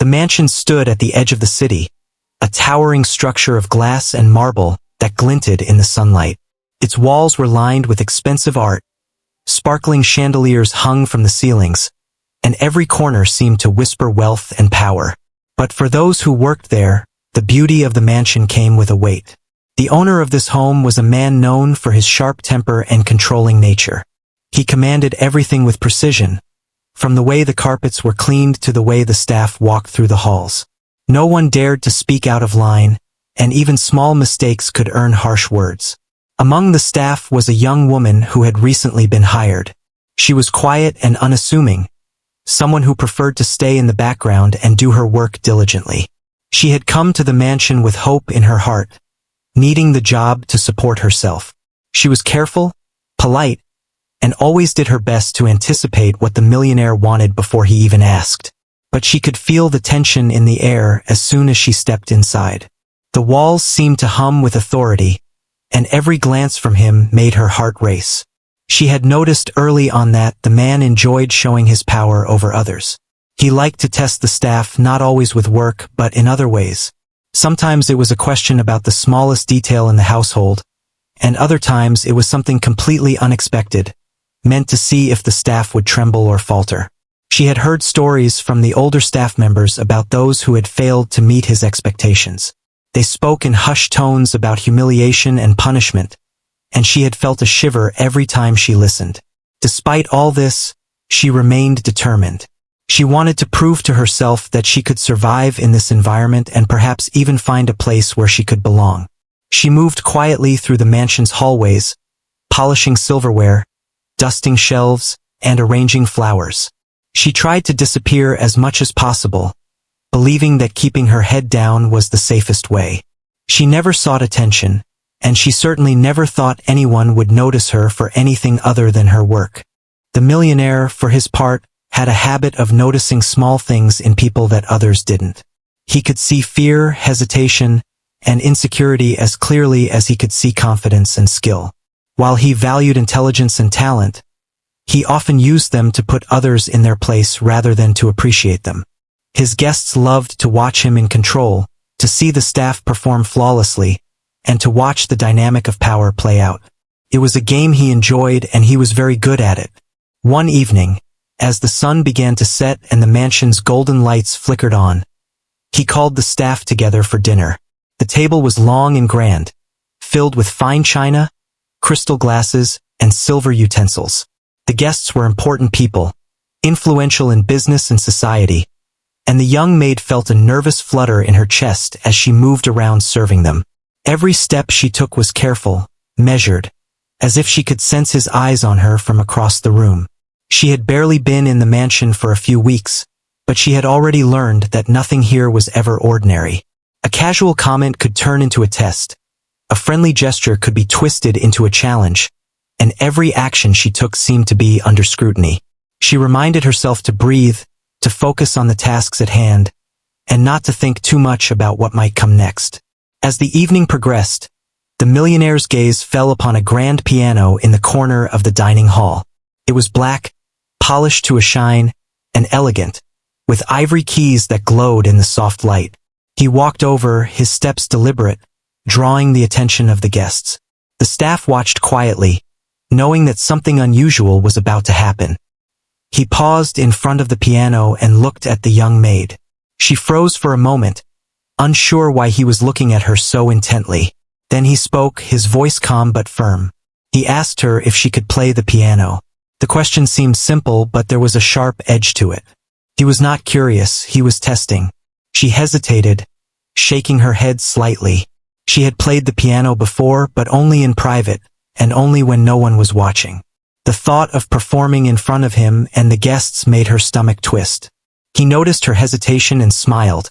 mansion stood at the edge of the city, a towering structure of glass and marble that glinted in the sunlight. Its walls were lined with expensive art, sparkling chandeliers hung from the ceilings, and every corner seemed to whisper wealth and power. But for those who worked there, the beauty of the mansion came with a weight. The owner of this home was a man known for his sharp temper and controlling nature. He commanded everything with precision, from the way the carpets were cleaned to the way the staff walked through the halls. No one dared to speak out of line, and even small mistakes could earn harsh words. Among the staff was a young woman who had recently been hired. She was quiet and unassuming, someone who preferred to stay in the background and do her work diligently. She had come to the mansion with hope in her heart, needing the job to support herself. She was careful, polite, and always did her best to anticipate what the millionaire wanted before he even asked. But she could feel the tension in the air as soon as she stepped inside. The walls seemed to hum with authority, and every glance from him made her heart race. She had noticed early on that the man enjoyed showing his power over others. He liked to test the staff not always with work but in other ways. Sometimes it was a question about the smallest detail in the household, and other times it was something completely unexpected, meant to see if the staff would tremble or falter. She had heard stories from the older staff members about those who had failed to meet his expectations. They spoke in hushed tones about humiliation and punishment, and she had felt a shiver every time she listened. Despite all this, she remained determined. She wanted to prove to herself that she could survive in this environment and perhaps even find a place where she could belong. She moved quietly through the mansion's hallways, polishing silverware, dusting shelves, and arranging flowers. She tried to disappear as much as possible, believing that keeping her head down was the safest way. She never sought attention, and she certainly never thought anyone would notice her for anything other than her work. The millionaire, for his part, had a habit of noticing small things in people that others didn't. He could see fear, hesitation, and insecurity as clearly as he could see confidence and skill. While he valued intelligence and talent, he often used them to put others in their place rather than to appreciate them. His guests loved to watch him in control, to see the staff perform flawlessly, and to watch the dynamic of power play out. It was a game he enjoyed, and he was very good at it. One evening, as the sun began to set and the mansion's golden lights flickered on, he called the staff together for dinner. The table was long and grand, filled with fine china, crystal glasses, and silver utensils. The guests were important people, influential in business and society, and the young maid felt a nervous flutter in her chest as she moved around serving them. Every step she took was careful, measured, as if she could sense his eyes on her from across the room. She had barely been in the mansion for a few weeks, but she had already learned that nothing here was ever ordinary. A casual comment could turn into a test, a friendly gesture could be twisted into a challenge, and every action she took seemed to be under scrutiny. She reminded herself to breathe, to focus on the tasks at hand, and not to think too much about what might come next. As the evening progressed, the millionaire's gaze fell upon a grand piano in the corner of the dining hall. It was black, polished to a shine, and elegant, with ivory keys that glowed in the soft light. He walked over, his steps deliberate, drawing the attention of the guests. The staff watched quietly, knowing that something unusual was about to happen. He paused in front of the piano and looked at the young maid. She froze for a moment, unsure why he was looking at her so intently. Then he spoke, his voice calm but firm. He asked her if she could play the piano. The question seemed simple, but there was a sharp edge to it. He was not curious, he was testing. She hesitated, shaking her head slightly. She had played the piano before, but only in private, and only when no one was watching. The thought of performing in front of him and the guests made her stomach twist. He noticed her hesitation and smiled,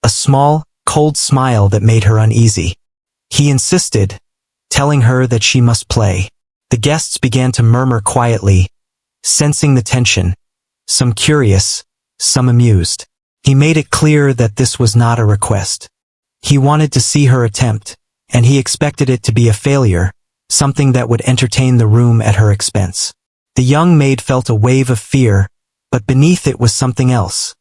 a small, cold smile that made her uneasy. He insisted, telling her that she must play. The guests began to murmur quietly, sensing the tension, some curious, some amused. He made it clear that this was not a request. He wanted to see her attempt, and he expected it to be a failure, something that would entertain the room at her expense. The young maid felt a wave of fear, but beneath it was something else.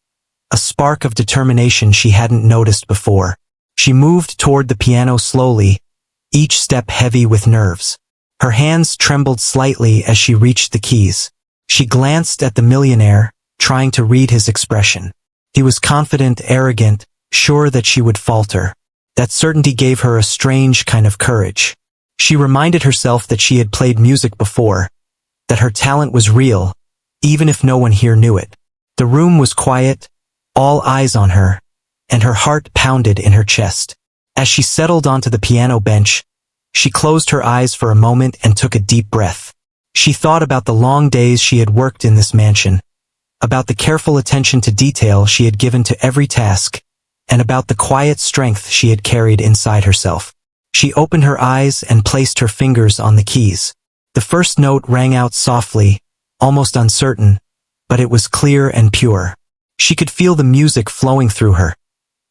a spark of determination she hadn't noticed before. She moved toward the piano slowly, each step heavy with nerves. Her hands trembled slightly as she reached the keys. She glanced at the millionaire, trying to read his expression. He was confident, arrogant, sure that she would falter. That certainty gave her a strange kind of courage. She reminded herself that she had played music before, that her talent was real, even if no one here knew it. The room was quiet, all eyes on her, and her heart pounded in her chest. As she settled onto the piano bench, she closed her eyes for a moment and took a deep breath. She thought about the long days she had worked in this mansion, about the careful attention to detail she had given to every task, and about the quiet strength she had carried inside herself. She opened her eyes and placed her fingers on the keys. The first note rang out softly, almost uncertain, but it was clear and pure. She could feel the music flowing through her,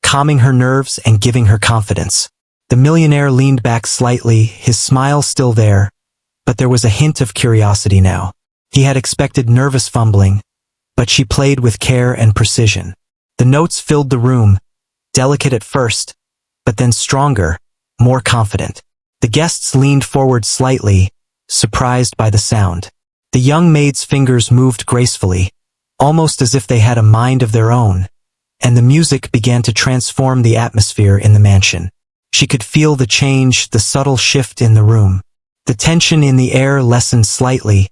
calming her nerves and giving her confidence. The millionaire leaned back slightly, his smile still there, but there was a hint of curiosity now. He had expected nervous fumbling, but she played with care and precision. The notes filled the room, delicate at first, but then stronger, more confident. The guests leaned forward slightly, surprised by the sound. The young maid's fingers moved gracefully, almost as if they had a mind of their own, and the music began to transform the atmosphere in the mansion. She could feel the change, the subtle shift in the room. The tension in the air lessened slightly,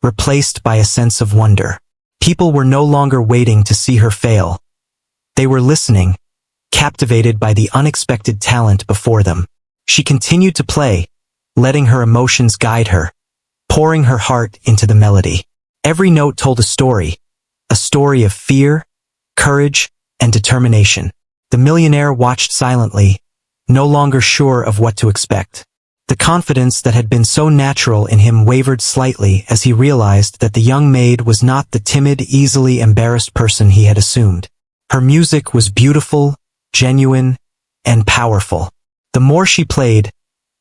replaced by a sense of wonder. People were no longer waiting to see her fail. They were listening, captivated by the unexpected talent before them. She continued to play, letting her emotions guide her, pouring her heart into the melody. Every note told a story of fear, courage, and determination. The millionaire watched silently, no longer sure of what to expect. The confidence that had been so natural in him wavered slightly as he realized that the young maid was not the timid, easily embarrassed person he had assumed. Her music was beautiful, genuine, and powerful. The more she played,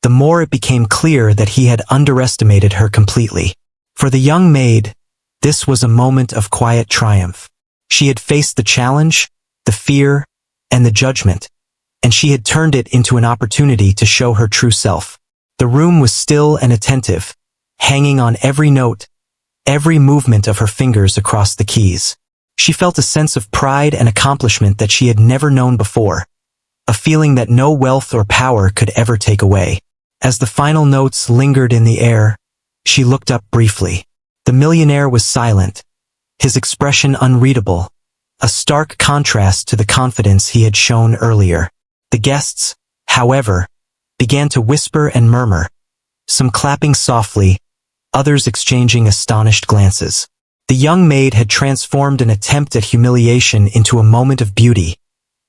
the more it became clear that he had underestimated her completely. For the young maid, this was a moment of quiet triumph. She had faced the challenge, the fear, and the judgment, and she had turned it into an opportunity to show her true self. The room was still and attentive, hanging on every note, every movement of her fingers across the keys. She felt a sense of pride and accomplishment that she had never known before, a feeling that no wealth or power could ever take away. As the final notes lingered in the air, she looked up briefly. The millionaire was silent, his expression unreadable, a stark contrast to the confidence he had shown earlier. The guests, however, began to whisper and murmur, some clapping softly, others exchanging astonished glances. The young maid had transformed an attempt at humiliation into a moment of beauty,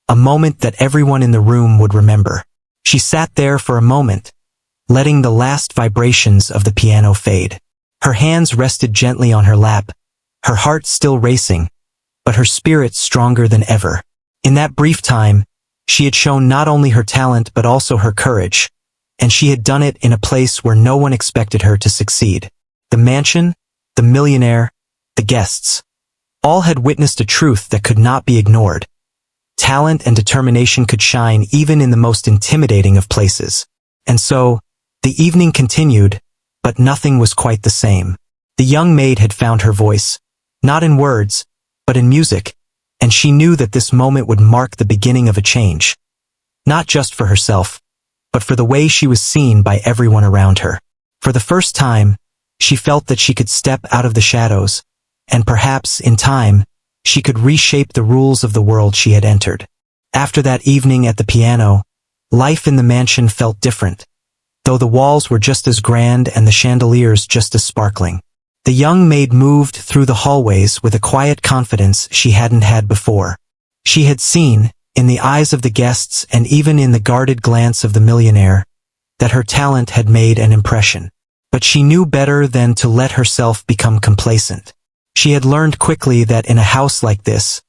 a moment that everyone in the room would remember. She sat there for a moment, letting the last vibrations of the piano fade. Her hands rested gently on her lap, her heart still racing, but her spirit stronger than ever. In that brief time, she had shown not only her talent but also her courage, and she had done it in a place where no one expected her to succeed. The mansion, the millionaire, the guests, all had witnessed a truth that could not be ignored. Talent and determination could shine even in the most intimidating of places. And so, the evening continued, but nothing was quite the same. The young maid had found her voice, not in words, but in music, and she knew that this moment would mark the beginning of a change. Not just for herself, but for the way she was seen by everyone around her. For the first time, she felt that she could step out of the shadows, and perhaps, in time, she could reshape the rules of the world she had entered. After that evening at the piano, life in the mansion felt different, though the walls were just as grand and the chandeliers just as sparkling. The young maid moved through the hallways with a quiet confidence she hadn't had before. She had seen, in the eyes of the guests and even in the guarded glance of the millionaire, that her talent had made an impression. But she knew better than to let herself become complacent. She had learned quickly that in a house like this,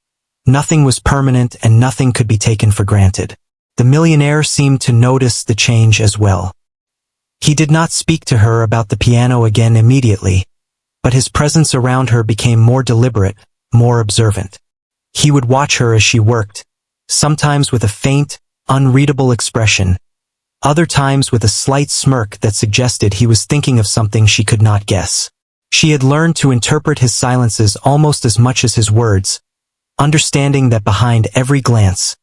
nothing was permanent and nothing could be taken for granted. The millionaire seemed to notice the change as well. He did not speak to her about the piano again immediately, but his presence around her became more deliberate, more observant. He would watch her as she worked, sometimes with a faint, unreadable expression, other times with a slight smirk that suggested he was thinking of something she could not guess. She had learned to interpret his silences almost as much as his words, understanding that behind every glance,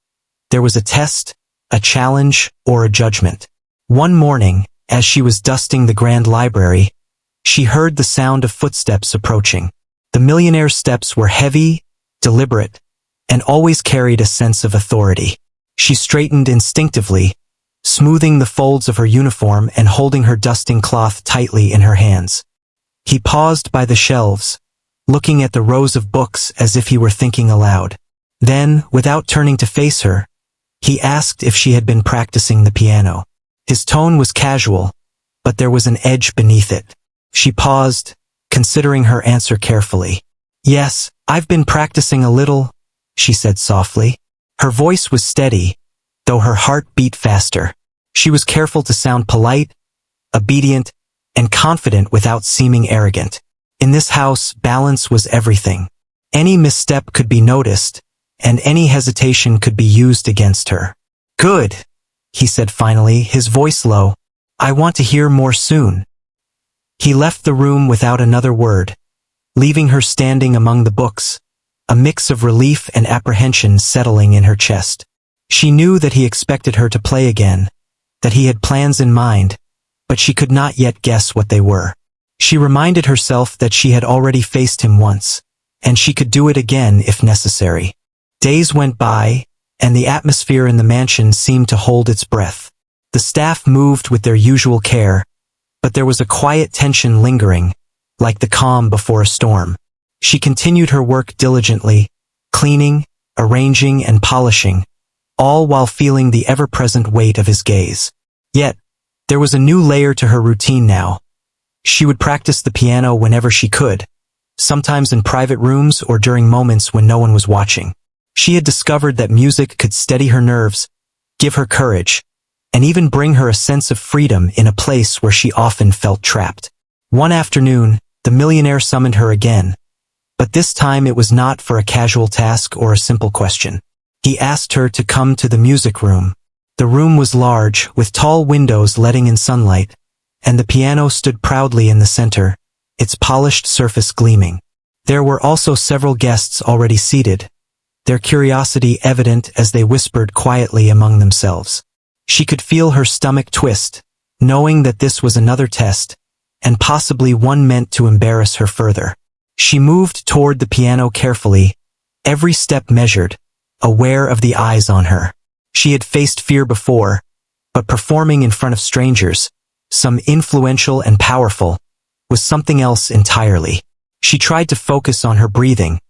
there was a test, a challenge, or a judgment. One morning, as she was dusting the grand library, she heard the sound of footsteps approaching. The millionaire's steps were heavy, deliberate, and always carried a sense of authority. She straightened instinctively, smoothing the folds of her uniform and holding her dusting cloth tightly in her hands. He paused by the shelves, looking at the rows of books as if he were thinking aloud. Then, without turning to face her, he asked if she had been practicing the piano. His tone was casual, but there was an edge beneath it. She paused, considering her answer carefully. "Yes, I've been practicing a little," she said softly. Her voice was steady, though her heart beat faster. She was careful to sound polite, obedient, and confident without seeming arrogant. In this house, balance was everything. Any misstep could be noticed, and any hesitation could be used against her. "Good," he said finally, his voice low. "I want to hear more soon." He left the room without another word, leaving her standing among the books, a mix of relief and apprehension settling in her chest. She knew that he expected her to play again, that he had plans in mind, but she could not yet guess what they were. She reminded herself that she had already faced him once, and she could do it again if necessary. Days went by, and the atmosphere in the mansion seemed to hold its breath. The staff moved with their usual care, but there was a quiet tension lingering, like the calm before a storm. She continued her work diligently, cleaning, arranging, and polishing, all while feeling the ever-present weight of his gaze. Yet, there was a new layer to her routine now. She would practice the piano whenever she could, sometimes in private rooms or during moments when no one was watching. She had discovered that music could steady her nerves, give her courage, and even bring her a sense of freedom in a place where she often felt trapped. One afternoon, the millionaire summoned her again, but this time it was not for a casual task or a simple question. He asked her to come to the music room. The room was large, with tall windows letting in sunlight, and the piano stood proudly in the center, its polished surface gleaming. There were also several guests already seated, their curiosity evident as they whispered quietly among themselves. She could feel her stomach twist, knowing that this was another test, and possibly one meant to embarrass her further. She moved toward the piano carefully, every step measured, aware of the eyes on her. She had faced fear before, but performing in front of strangers, some influential and powerful, was something else entirely. She tried to focus on her breathing,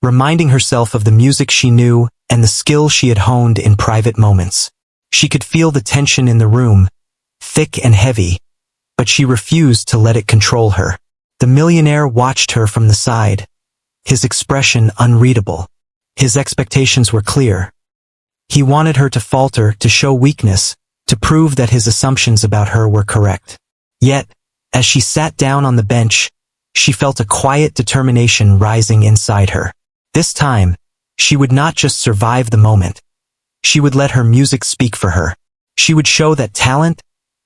reminding herself of the music she knew and the skill she had honed in private moments. She could feel the tension in the room, thick and heavy, but she refused to let it control her. The millionaire watched her from the side, his expression unreadable. His expectations were clear. He wanted her to falter, to show weakness, to prove that his assumptions about her were correct. Yet, as she sat down on the bench, she felt a quiet determination rising inside her. This time, she would not just survive the moment. She would let her music speak for her. She would show that talent,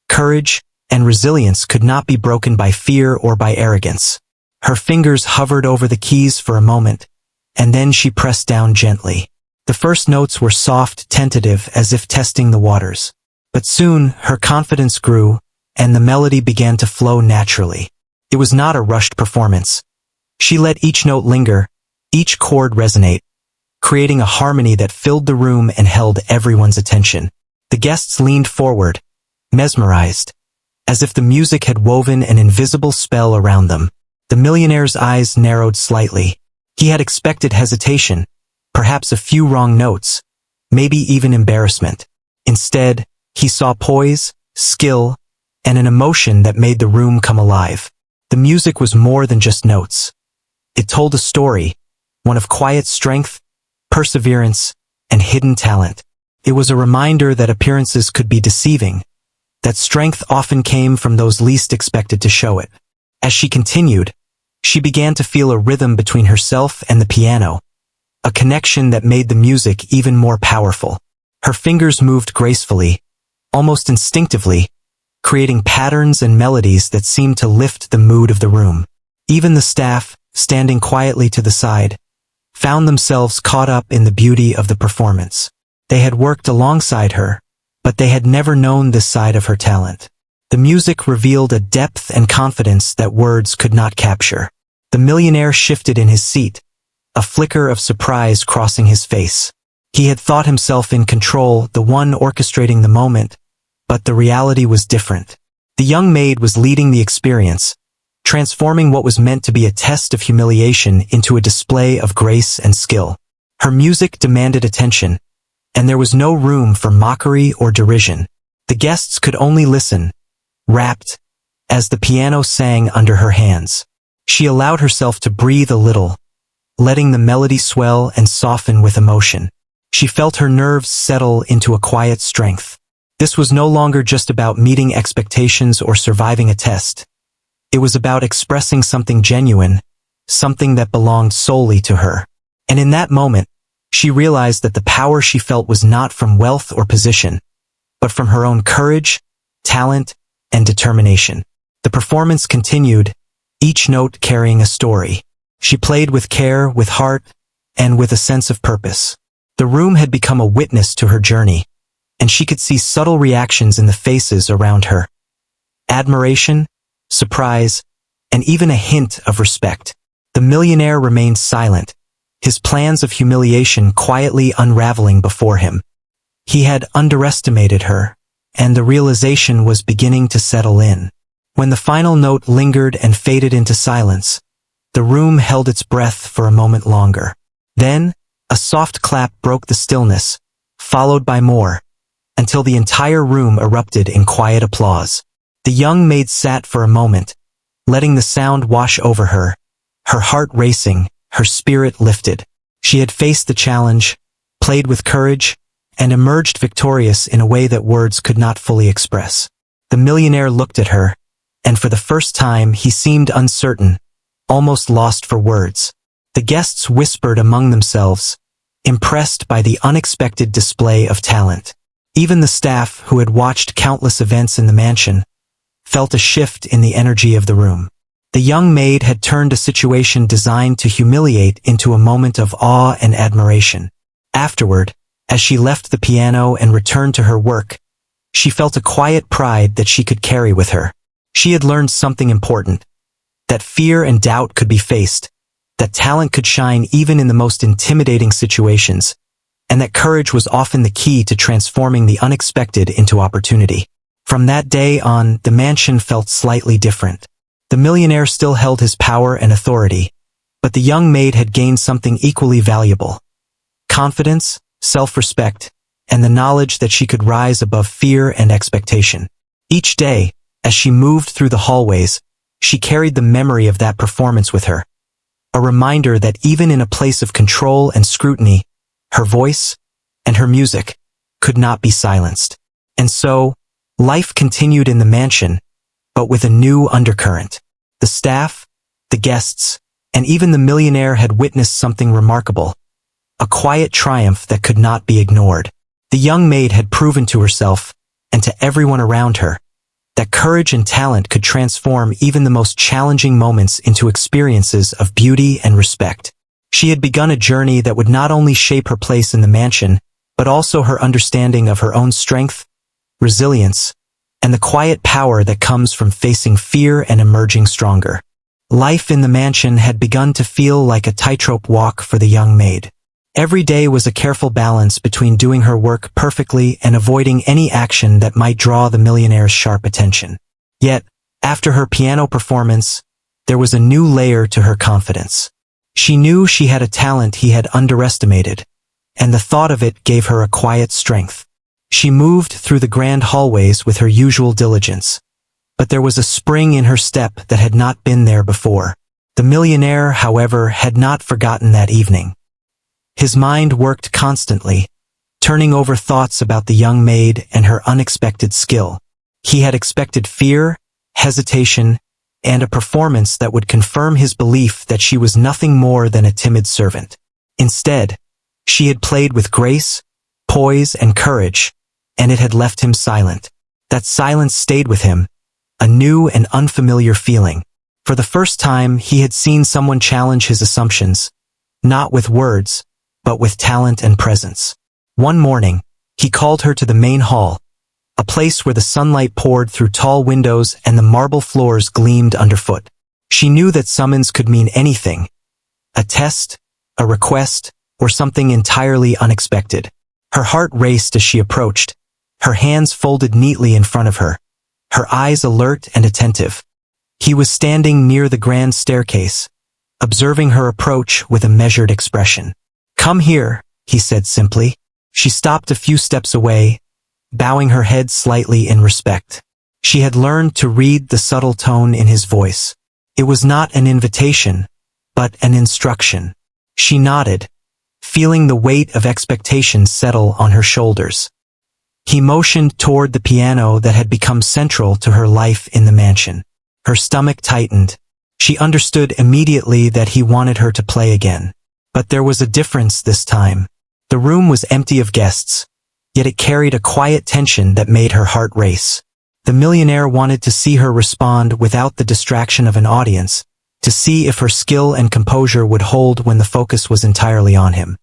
courage, and resilience could not be broken by fear or by arrogance. Her fingers hovered over the keys for a moment, and then she pressed down gently. The first notes were soft, tentative, as if testing the waters. But soon, her confidence grew, and the melody began to flow naturally. It was not a rushed performance. She let each note linger, each chord resonate, creating a harmony that filled the room and held everyone's attention. The guests leaned forward, mesmerized, as if the music had woven an invisible spell around them. The millionaire's eyes narrowed slightly. He had expected hesitation, perhaps a few wrong notes, maybe even embarrassment. Instead, he saw poise, skill, and an emotion that made the room come alive. The music was more than just notes. It told a story, one of quiet strength, perseverance, and hidden talent. It was a reminder that appearances could be deceiving, that strength often came from those least expected to show it. As she continued, she began to feel a rhythm between herself and the piano, a connection that made the music even more powerful. Her fingers moved gracefully, almost instinctively, creating patterns and melodies that seemed to lift the mood of the room. Even the staff, standing quietly to the side, found themselves caught up in the beauty of the performance. They had worked alongside her, but they had never known this side of her talent. The music revealed a depth and confidence that words could not capture. The millionaire shifted in his seat, a flicker of surprise crossing his face. He had thought himself in control, the one orchestrating the moment, but the reality was different. The young maid was leading the experience, transforming what was meant to be a test of humiliation into a display of grace and skill. Her music demanded attention, and there was no room for mockery or derision. The guests could only listen, rapt, as the piano sang under her hands. She allowed herself to breathe a little, letting the melody swell and soften with emotion. She felt her nerves settle into a quiet strength. This was no longer just about meeting expectations or surviving a test. It was about expressing something genuine, something that belonged solely to her. And in that moment, she realized that the power she felt was not from wealth or position, but from her own courage, talent, and determination. The performance continued, each note carrying a story. She played with care, with heart, and with a sense of purpose. The room had become a witness to her journey, and she could see subtle reactions in the faces around her. Admiration, surprise, and even a hint of respect. The millionaire remained silent, his plans of humiliation quietly unraveling before him. He had underestimated her, and the realization was beginning to settle in. When the final note lingered and faded into silence, the room held its breath for a moment longer. Then, a soft clap broke the stillness, followed by more, until the entire room erupted in quiet applause. The young maid sat for a moment, letting the sound wash over her, her heart racing, her spirit lifted. She had faced the challenge, played with courage, and emerged victorious in a way that words could not fully express. The millionaire looked at her, and for the first time he seemed uncertain, almost lost for words. The guests whispered among themselves, impressed by the unexpected display of talent. Even the staff, who had watched countless events in the mansion, felt a shift in the energy of the room. The young maid had turned a situation designed to humiliate into a moment of awe and admiration. Afterward, as she left the piano and returned to her work, she felt a quiet pride that she could carry with her. She had learned something important, that fear and doubt could be faced, that talent could shine even in the most intimidating situations, and that courage was often the key to transforming the unexpected into opportunity. From that day on, the mansion felt slightly different. The millionaire still held his power and authority, but the young maid had gained something equally valuable: confidence, self-respect, and the knowledge that she could rise above fear and expectation. Each day, as she moved through the hallways, she carried the memory of that performance with her, a reminder that even in a place of control and scrutiny, her voice and her music could not be silenced. And so, life continued in the mansion, but with a new undercurrent. The staff, the guests, and even the millionaire had witnessed something remarkable, a quiet triumph that could not be ignored. The young maid had proven to herself, and to everyone around her, that courage and talent could transform even the most challenging moments into experiences of beauty and respect. She had begun a journey that would not only shape her place in the mansion, but also her understanding of her own strength, resilience, and the quiet power that comes from facing fear and emerging stronger. Life in the mansion had begun to feel like a tightrope walk for the young maid. Every day was a careful balance between doing her work perfectly and avoiding any action that might draw the millionaire's sharp attention. Yet, after her piano performance, there was a new layer to her confidence. She knew she had a talent he had underestimated, and the thought of it gave her a quiet strength. She moved through the grand hallways with her usual diligence, but there was a spring in her step that had not been there before. The millionaire, however, had not forgotten that evening. His mind worked constantly, turning over thoughts about the young maid and her unexpected skill. He had expected fear, hesitation, and a performance that would confirm his belief that she was nothing more than a timid servant. Instead, She had played with grace, poise, and courage, and it had left him silent. That silence stayed with him, a new and unfamiliar feeling. For the first time, he had seen someone challenge his assumptions, not with words, but with talent and presence. One morning, he called her to the main hall, a place where the sunlight poured through tall windows and the marble floors gleamed underfoot. She knew that summons could mean anything: a test, a request, or something entirely unexpected. Her heart raced as she approached, her hands folded neatly in front of her, her eyes alert and attentive. He was standing near the grand staircase, observing her approach with a measured expression. "Come here," he said simply. She stopped a few steps away, bowing her head slightly in respect. She had learned to read the subtle tone in his voice. It was not an invitation, but an instruction. She nodded, feeling the weight of expectation settle on her shoulders. He motioned toward the piano that had become central to her life in the mansion. Her stomach tightened. She understood immediately that he wanted her to play again. But there was a difference this time. The room was empty of guests, yet it carried a quiet tension that made her heart race. The millionaire wanted to see her respond without the distraction of an audience, to see if her skill and composure would hold when the focus was entirely on him.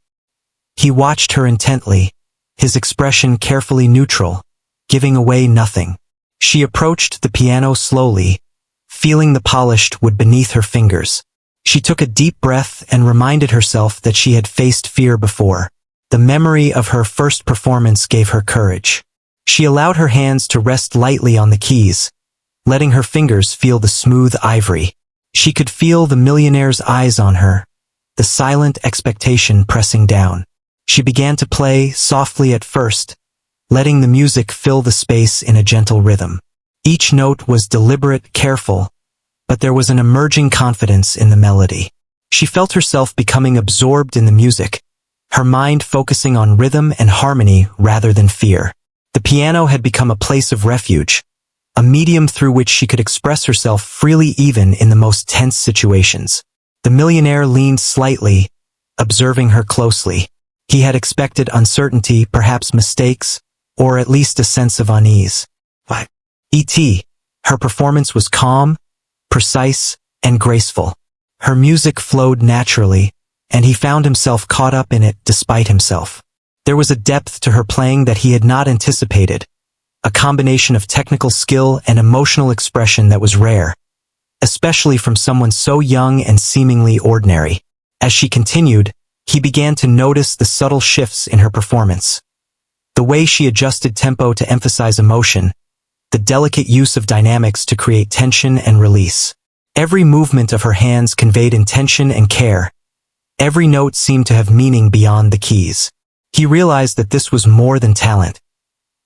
He watched her intently, his expression carefully neutral, giving away nothing. She approached the piano slowly, feeling the polished wood beneath her fingers. She took a deep breath and reminded herself that she had faced fear before. The memory of her first performance gave her courage. She allowed her hands to rest lightly on the keys, letting her fingers feel the smooth ivory. She could feel the millionaire's eyes on her, the silent expectation pressing down. She began to play softly at first, letting the music fill the space in a gentle rhythm. Each note was deliberate, careful, but there was an emerging confidence in the melody. She felt herself becoming absorbed in the music, her mind focusing on rhythm and harmony rather than fear. The piano had become a place of refuge, a medium through which she could express herself freely even in the most tense situations. The millionaire leaned slightly, observing her closely. He had expected uncertainty, perhaps mistakes, or at least a sense of unease. But her performance was calm, precise, and graceful. Her music flowed naturally, and he found himself caught up in it despite himself. There was a depth to her playing that he had not anticipated, a combination of technical skill and emotional expression that was rare, especially from someone so young and seemingly ordinary. As she continued, he began to notice the subtle shifts in her performance. The way she adjusted tempo to emphasize emotion, the delicate use of dynamics to create tension and release. Every movement of her hands conveyed intention and care. Every note seemed to have meaning beyond the keys. He realized that this was more than talent.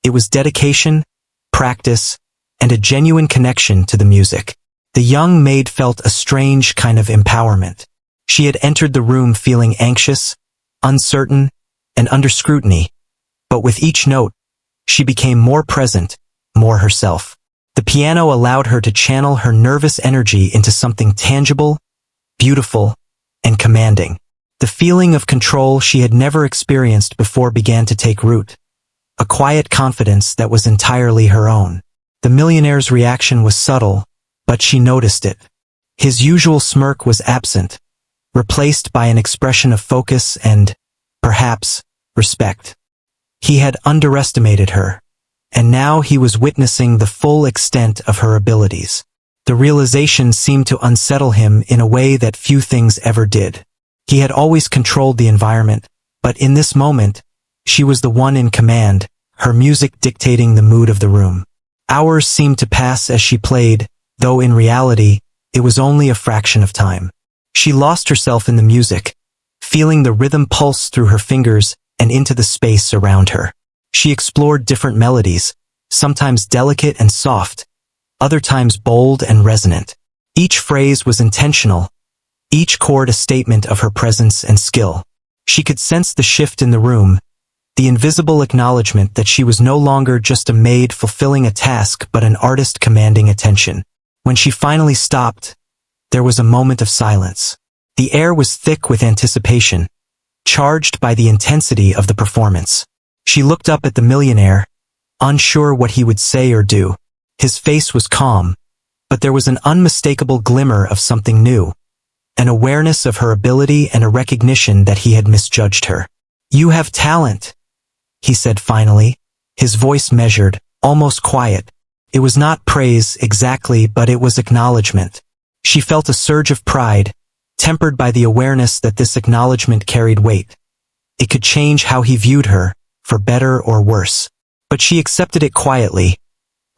It was dedication, practice, and a genuine connection to the music. The young maid felt a strange kind of empowerment. She had entered the room feeling anxious, uncertain, and under scrutiny, but with each note, she became more present, more herself. The piano allowed her to channel her nervous energy into something tangible, beautiful, and commanding. The feeling of control she had never experienced before began to take root, a quiet confidence that was entirely her own. The millionaire's reaction was subtle, but she noticed it. His usual smirk was absent, replaced by an expression of focus and, perhaps, respect. He had underestimated her, and now he was witnessing the full extent of her abilities. The realization seemed to unsettle him in a way that few things ever did. He had always controlled the environment, but in this moment, she was the one in command, her music dictating the mood of the room. Hours seemed to pass as she played, though in reality, it was only a fraction of time. She lost herself in the music, feeling the rhythm pulse through her fingers and into the space around her. She explored different melodies, sometimes delicate and soft, other times bold and resonant. Each phrase was intentional, each chord a statement of her presence and skill. She could sense the shift in the room, the invisible acknowledgement that she was no longer just a maid fulfilling a task but an artist commanding attention. When she finally stopped, there was a moment of silence. The air was thick with anticipation, charged by the intensity of the performance. She looked up at the millionaire, unsure what he would say or do. His face was calm, but there was an unmistakable glimmer of something new, an awareness of her ability and a recognition that he had misjudged her. "You have talent," he said finally, his voice measured, almost quiet. It was not praise exactly, but it was acknowledgement. She felt a surge of pride, tempered by the awareness that this acknowledgement carried weight. It could change how he viewed her, for better or worse. But she accepted it quietly,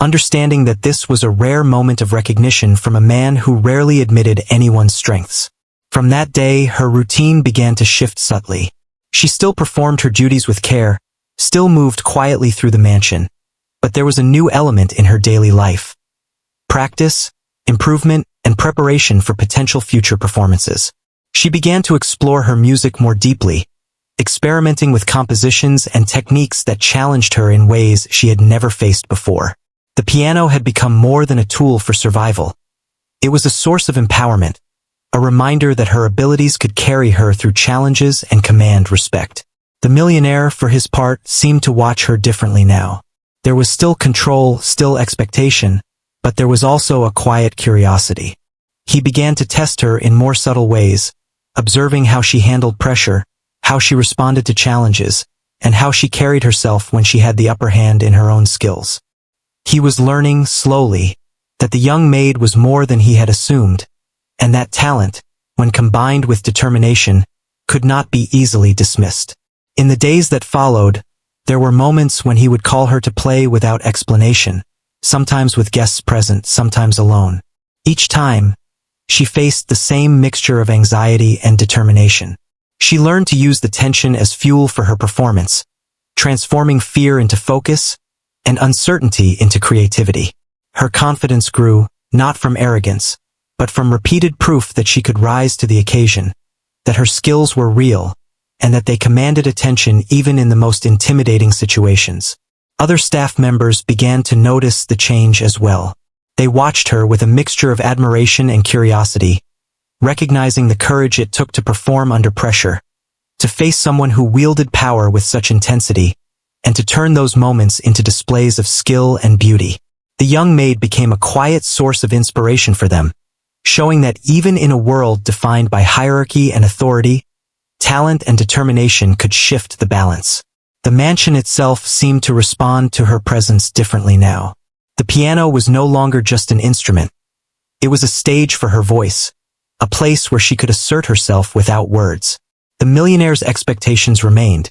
understanding that this was a rare moment of recognition from a man who rarely admitted anyone's strengths. From that day, her routine began to shift subtly. She still performed her duties with care, still moved quietly through the mansion, but there was a new element in her daily life. Practice, improvement, and preparation for potential future performances. She began to explore her music more deeply, experimenting with compositions and techniques that challenged her in ways she had never faced before. The piano had become more than a tool for survival. It was a source of empowerment, a reminder that her abilities could carry her through challenges and command respect. The millionaire, for his part, seemed to watch her differently now. There was still control, still expectation, but there was also a quiet curiosity. He began to test her in more subtle ways, observing how she handled pressure, how she responded to challenges, and how she carried herself when she had the upper hand in her own skills. He was learning, slowly, that the young maid was more than he had assumed, and that talent, when combined with determination, could not be easily dismissed. In the days that followed, there were moments when he would call her to play without explanation, sometimes with guests present, sometimes alone. Each time, she faced the same mixture of anxiety and determination. She learned to use the tension as fuel for her performance, transforming fear into focus and uncertainty into creativity. Her confidence grew, not from arrogance, but from repeated proof that she could rise to the occasion, that her skills were real, and that they commanded attention even in the most intimidating situations. Other staff members began to notice the change as well. They watched her with a mixture of admiration and curiosity, recognizing the courage it took to perform under pressure, to face someone who wielded power with such intensity, and to turn those moments into displays of skill and beauty. The young maid became a quiet source of inspiration for them, showing that even in a world defined by hierarchy and authority, talent and determination could shift the balance. The mansion itself seemed to respond to her presence differently now. The piano was no longer just an instrument. It was a stage for her voice, a place where she could assert herself without words. The millionaire's expectations remained,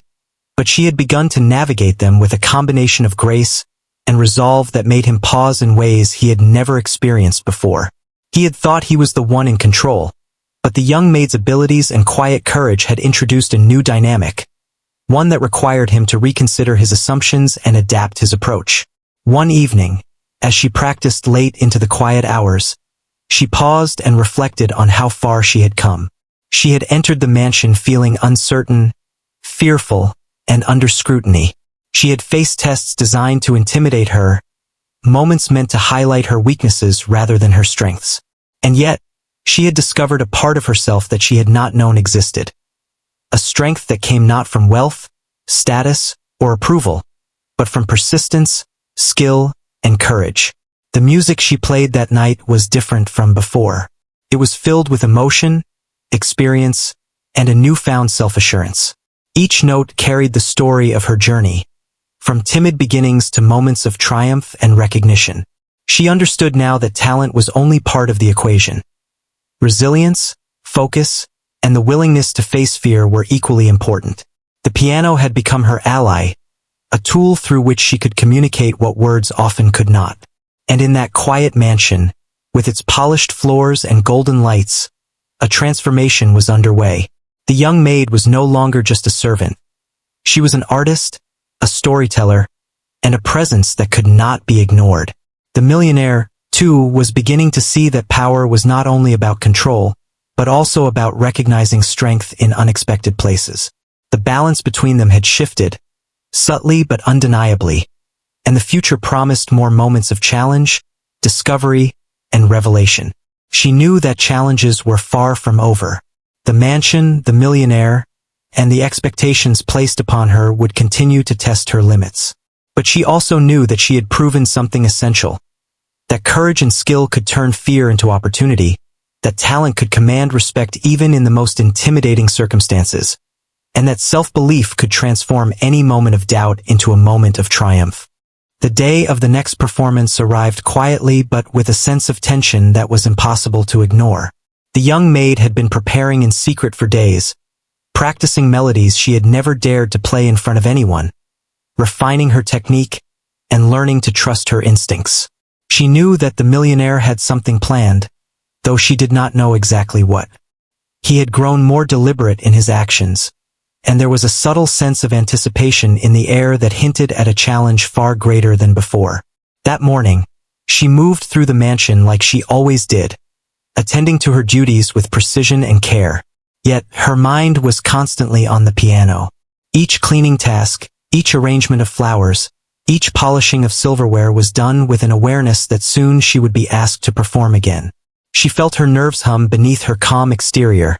but she had begun to navigate them with a combination of grace and resolve that made him pause in ways he had never experienced before. He had thought he was the one in control, but the young maid's abilities and quiet courage had introduced a new dynamic, one that required him to reconsider his assumptions and adapt his approach. One evening, as she practiced late into the quiet hours, she paused and reflected on how far she had come. She had entered the mansion feeling uncertain, fearful, and under scrutiny. She had faced tests designed to intimidate her, moments meant to highlight her weaknesses rather than her strengths. And yet, she had discovered a part of herself that she had not known existed. A strength that came not from wealth, status, or approval, but from persistence, skill, and courage. The music she played that night was different from before. It was filled with emotion, experience, and a newfound self-assurance. Each note carried the story of her journey, from timid beginnings to moments of triumph and recognition. She understood now that talent was only part of the equation. Resilience, focus, and the willingness to face fear were equally important. The piano had become her ally, a tool through which she could communicate what words often could not. And in that quiet mansion, with its polished floors and golden lights, a transformation was underway. The young maid was no longer just a servant. She was an artist, a storyteller, and a presence that could not be ignored. The millionaire, too, was beginning to see that power was not only about control, but also about recognizing strength in unexpected places. The balance between them had shifted, subtly but undeniably, and the future promised more moments of challenge, discovery, and revelation. She knew that challenges were far from over. The mansion, the millionaire, and the expectations placed upon her would continue to test her limits. But she also knew that she had proven something essential, that courage and skill could turn fear into opportunity, that talent could command respect even in the most intimidating circumstances, and that self-belief could transform any moment of doubt into a moment of triumph. The day of the next performance arrived quietly but with a sense of tension that was impossible to ignore. The young maid had been preparing in secret for days, practicing melodies she had never dared to play in front of anyone, refining her technique, and learning to trust her instincts. She knew that the millionaire had something planned, though she did not know exactly what. He had grown more deliberate in his actions, and there was a subtle sense of anticipation in the air that hinted at a challenge far greater than before. That morning, she moved through the mansion like she always did, attending to her duties with precision and care. Yet, her mind was constantly on the piano. Each cleaning task, each arrangement of flowers, each polishing of silverware was done with an awareness that soon she would be asked to perform again. She felt her nerves hum beneath her calm exterior,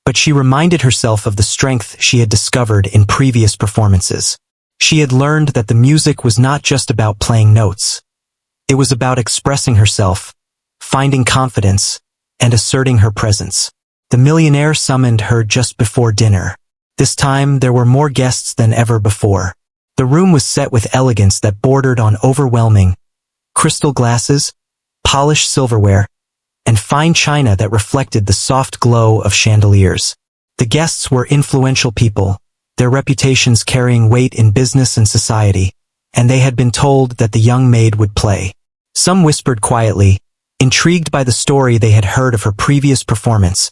but she reminded herself of the strength she had discovered in previous performances. She had learned that the music was not just about playing notes. It was about expressing herself, finding confidence, and asserting her presence. The millionaire summoned her just before dinner. This time there were more guests than ever before. The room was set with elegance that bordered on overwhelming crystal glasses, polished silverware, and fine china that reflected the soft glow of chandeliers. The guests were influential people, their reputations carrying weight in business and society, and they had been told that the young maid would play. Some whispered quietly, intrigued by the story they had heard of her previous performance,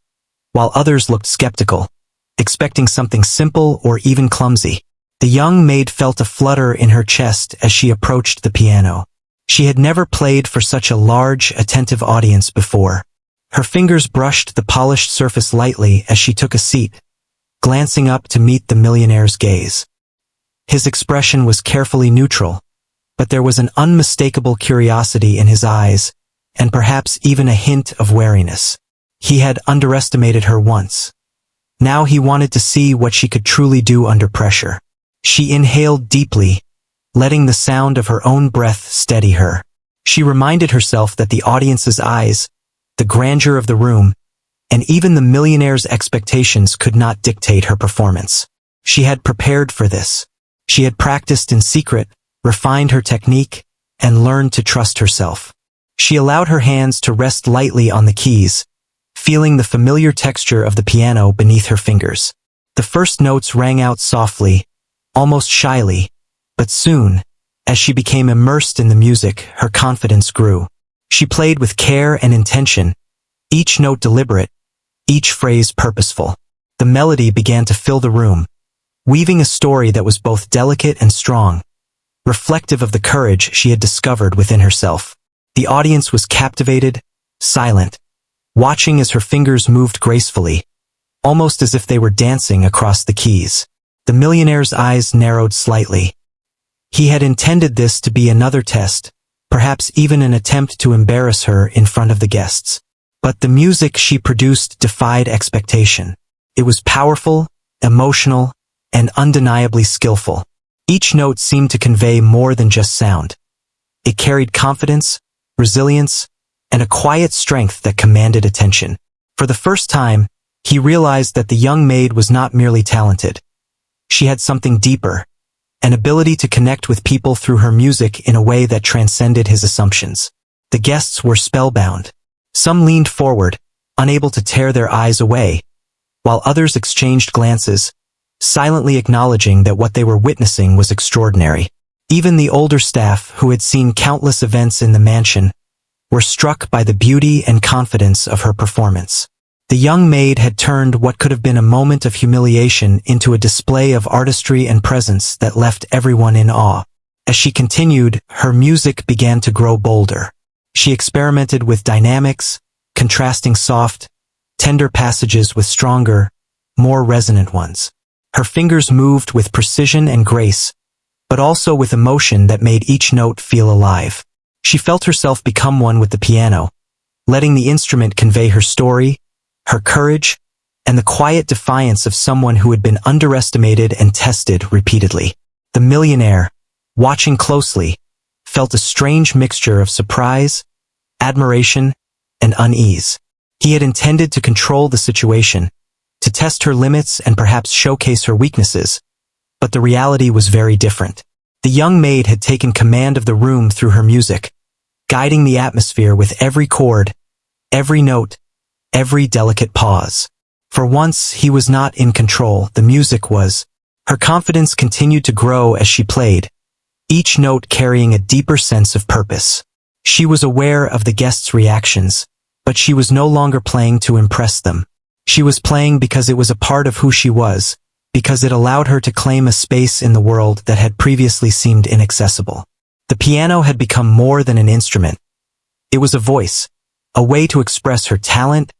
while others looked skeptical, expecting something simple or even clumsy. The young maid felt a flutter in her chest as she approached the piano. She had never played for such a large, attentive audience before. Her fingers brushed the polished surface lightly as she took a seat, glancing up to meet the millionaire's gaze. His expression was carefully neutral, but there was an unmistakable curiosity in his eyes, and perhaps even a hint of wariness. He had underestimated her once. Now he wanted to see what she could truly do under pressure. She inhaled deeply, letting the sound of her own breath steady her. She reminded herself that the audience's eyes, the grandeur of the room, and even the millionaire's expectations could not dictate her performance. She had prepared for this. She had practiced in secret, refined her technique, and learned to trust herself. She allowed her hands to rest lightly on the keys, feeling the familiar texture of the piano beneath her fingers. The first notes rang out softly, almost shyly, but soon, as she became immersed in the music, her confidence grew. She played with care and intention, each note deliberate, each phrase purposeful. The melody began to fill the room, weaving a story that was both delicate and strong, reflective of the courage she had discovered within herself. The audience was captivated, silent, watching as her fingers moved gracefully, almost as if they were dancing across the keys. The millionaire's eyes narrowed slightly. He had intended this to be another test, perhaps even an attempt to embarrass her in front of the guests. But the music she produced defied expectation. It was powerful, emotional, and undeniably skillful. Each note seemed to convey more than just sound. It carried confidence, resilience, and a quiet strength that commanded attention. For the first time, he realized that the young maid was not merely talented. She had something deeper, an ability to connect with people through her music in a way that transcended his assumptions. The guests were spellbound. Some leaned forward, unable to tear their eyes away, while others exchanged glances, silently acknowledging that what they were witnessing was extraordinary. Even the older staff, who had seen countless events in the mansion, were struck by the beauty and confidence of her performance. The young maid had turned what could have been a moment of humiliation into a display of artistry and presence that left everyone in awe. As she continued, her music began to grow bolder. She experimented with dynamics, contrasting soft, tender passages with stronger, more resonant ones. Her fingers moved with precision and grace, but also with emotion that made each note feel alive. She felt herself become one with the piano, letting the instrument convey her story, her courage, and the quiet defiance of someone who had been underestimated and tested repeatedly. The millionaire, watching closely, felt a strange mixture of surprise, admiration, and unease. He had intended to control the situation, to test her limits and perhaps showcase her weaknesses, but the reality was very different. The young maid had taken command of the room through her music, guiding the atmosphere with every chord, every note, every delicate pause. For once, he was not in control, the music was. Her confidence continued to grow as she played, each note carrying a deeper sense of purpose. She was aware of the guests' reactions, but she was no longer playing to impress them. She was playing because it was a part of who she was, because it allowed her to claim a space in the world that had previously seemed inaccessible. The piano had become more than an instrument. It was a voice, a way to express her talent,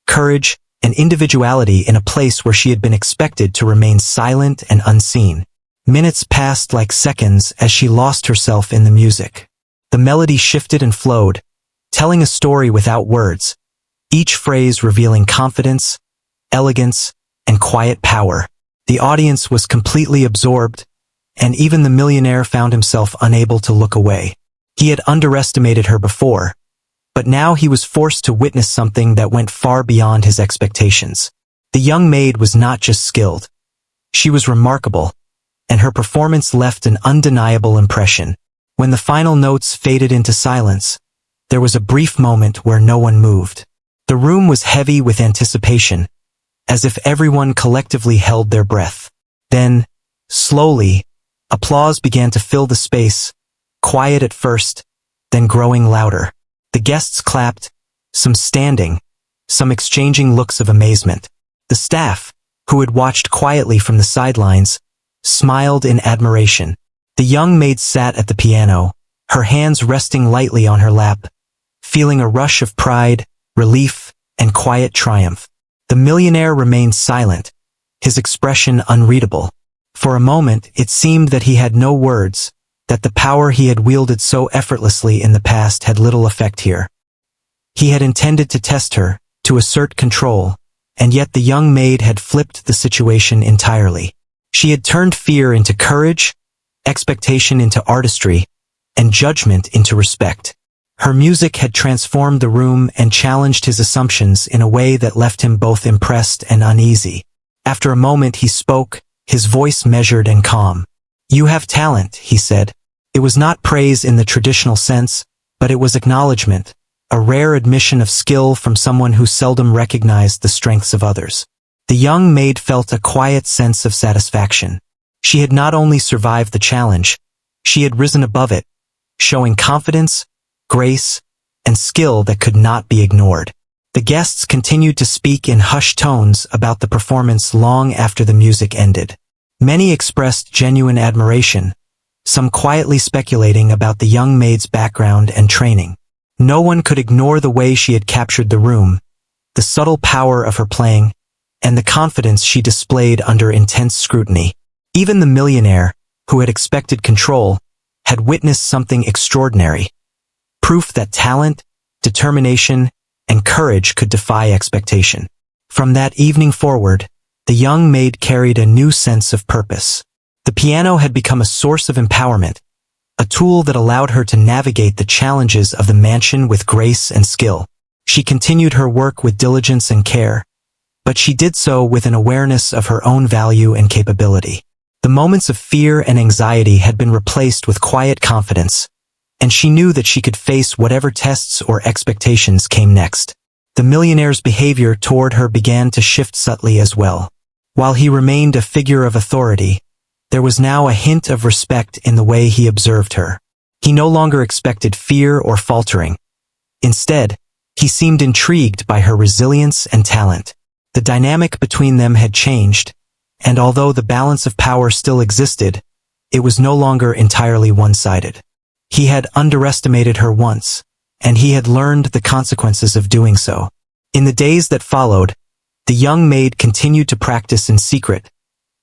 courage, and individuality in a place where she had been expected to remain silent and unseen. Minutes passed like seconds as she lost herself in the music. The melody shifted and flowed, telling a story without words, each phrase revealing confidence, elegance, and quiet power. The audience was completely absorbed, and even the millionaire found himself unable to look away. He had underestimated her before, but now he was forced to witness something that went far beyond his expectations. The young maid was not just skilled. She was remarkable, and her performance left an undeniable impression. When the final notes faded into silence, there was a brief moment where no one moved. The room was heavy with anticipation, as if everyone collectively held their breath. Then, slowly, applause began to fill the space, quiet at first, then growing louder. The guests clapped, some standing, some exchanging looks of amazement. The staff, who had watched quietly from the sidelines, smiled in admiration. The young maid sat at the piano, her hands resting lightly on her lap, feeling a rush of pride, relief, and quiet triumph. The millionaire remained silent, his expression unreadable. For a moment, it seemed that he had no words, that the power he had wielded so effortlessly in the past had little effect here. He had intended to test her, to assert control, and yet the young maid had flipped the situation entirely. She had turned fear into courage, expectation into artistry, and judgment into respect. Her music had transformed the room and challenged his assumptions in a way that left him both impressed and uneasy. After a moment he spoke, his voice measured and calm. "You have talent," he said. It was not praise in the traditional sense, but it was acknowledgement, a rare admission of skill from someone who seldom recognized the strengths of others. The young maid felt a quiet sense of satisfaction. She had not only survived the challenge, she had risen above it, showing confidence, grace, and skill that could not be ignored. The guests continued to speak in hushed tones about the performance long after the music ended. Many expressed genuine admiration, some quietly speculating about the young maid's background and training. No one could ignore the way she had captured the room, the subtle power of her playing, and the confidence she displayed under intense scrutiny. Even the millionaire, who had expected control, had witnessed something extraordinary. Proof that talent, determination, and courage could defy expectation. From that evening forward, the young maid carried a new sense of purpose. The piano had become a source of empowerment, a tool that allowed her to navigate the challenges of the mansion with grace and skill. She continued her work with diligence and care, but she did so with an awareness of her own value and capability. The moments of fear and anxiety had been replaced with quiet confidence, and she knew that she could face whatever tests or expectations came next. The millionaire's behavior toward her began to shift subtly as well. While he remained a figure of authority, there was now a hint of respect in the way he observed her. He no longer expected fear or faltering. Instead, he seemed intrigued by her resilience and talent. The dynamic between them had changed, and although the balance of power still existed, it was no longer entirely one-sided. He had underestimated her once, and he had learned the consequences of doing so. In the days that followed, the young maid continued to practice in secret,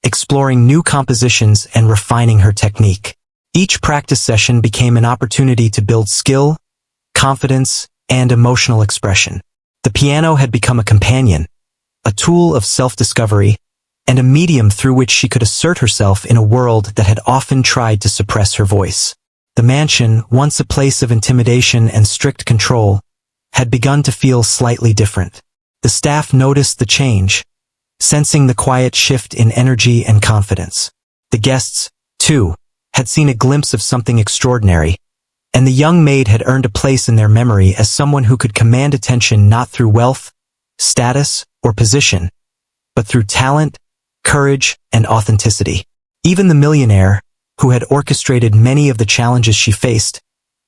exploring new compositions and refining her technique. Each practice session became an opportunity to build skill, confidence, and emotional expression. The piano had become a companion, a tool of self-discovery, and a medium through which she could assert herself in a world that had often tried to suppress her voice. The mansion, once a place of intimidation and strict control, had begun to feel slightly different. The staff noticed the change, sensing the quiet shift in energy and confidence. The guests, too, had seen a glimpse of something extraordinary, and the young maid had earned a place in their memory as someone who could command attention not through wealth, status, or position, but through talent, courage, and authenticity. Even the millionaire, who had orchestrated many of the challenges she faced,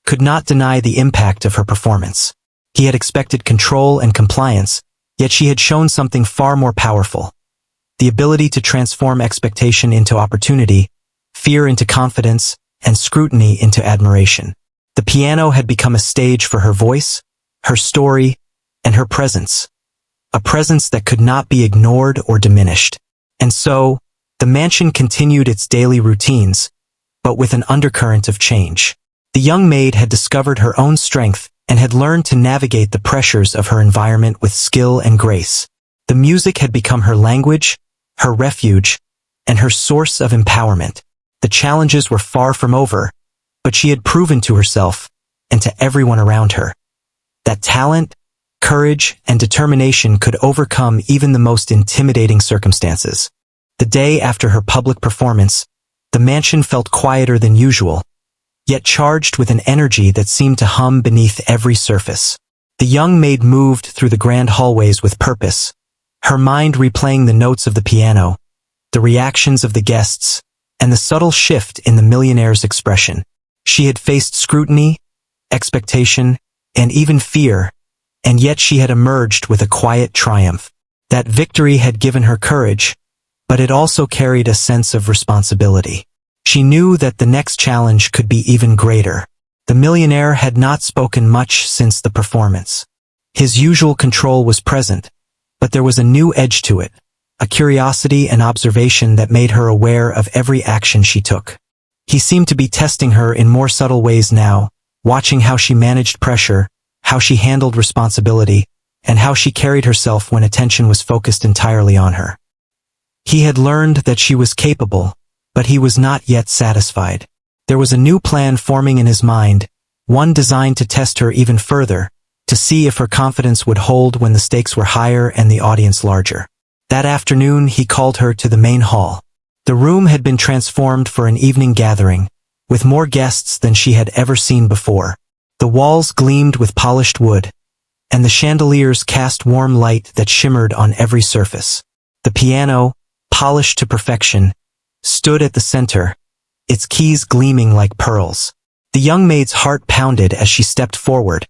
could not deny the impact of her performance. He had expected control and compliance, yet she had shown something far more powerful: the ability to transform expectation into opportunity, fear into confidence, and scrutiny into admiration. The piano had become a stage for her voice, her story, and her presence, a presence that could not be ignored or diminished. And so, the mansion continued its daily routines, but with an undercurrent of change. The young maid had discovered her own strength and had learned to navigate the pressures of her environment with skill and grace. The music had become her language, her refuge, and her source of empowerment. The challenges were far from over, but she had proven to herself, and to everyone around her, that talent, courage, and determination could overcome even the most intimidating circumstances. The day after her public performance, the mansion felt quieter than usual, yet charged with an energy that seemed to hum beneath every surface. The young maid moved through the grand hallways with purpose, her mind replaying the notes of the piano, the reactions of the guests, and the subtle shift in the millionaire's expression. She had faced scrutiny, expectation, and even fear, and yet she had emerged with a quiet triumph. That victory had given her courage, but it also carried a sense of responsibility. She knew that the next challenge could be even greater. The millionaire had not spoken much since the performance. His usual control was present, but there was a new edge to it, a curiosity and observation that made her aware of every action she took. He seemed to be testing her in more subtle ways now, watching how she managed pressure, how she handled responsibility, and how she carried herself when attention was focused entirely on her. He had learned that she was capable, but he was not yet satisfied. There was a new plan forming in his mind, one designed to test her even further, to see if her confidence would hold when the stakes were higher and the audience larger. That afternoon, he called her to the main hall. The room had been transformed for an evening gathering, with more guests than she had ever seen before. The walls gleamed with polished wood, and the chandeliers cast warm light that shimmered on every surface. The piano, polished to perfection, stood at the center, its keys gleaming like pearls. The young maid's heart pounded as she stepped forward,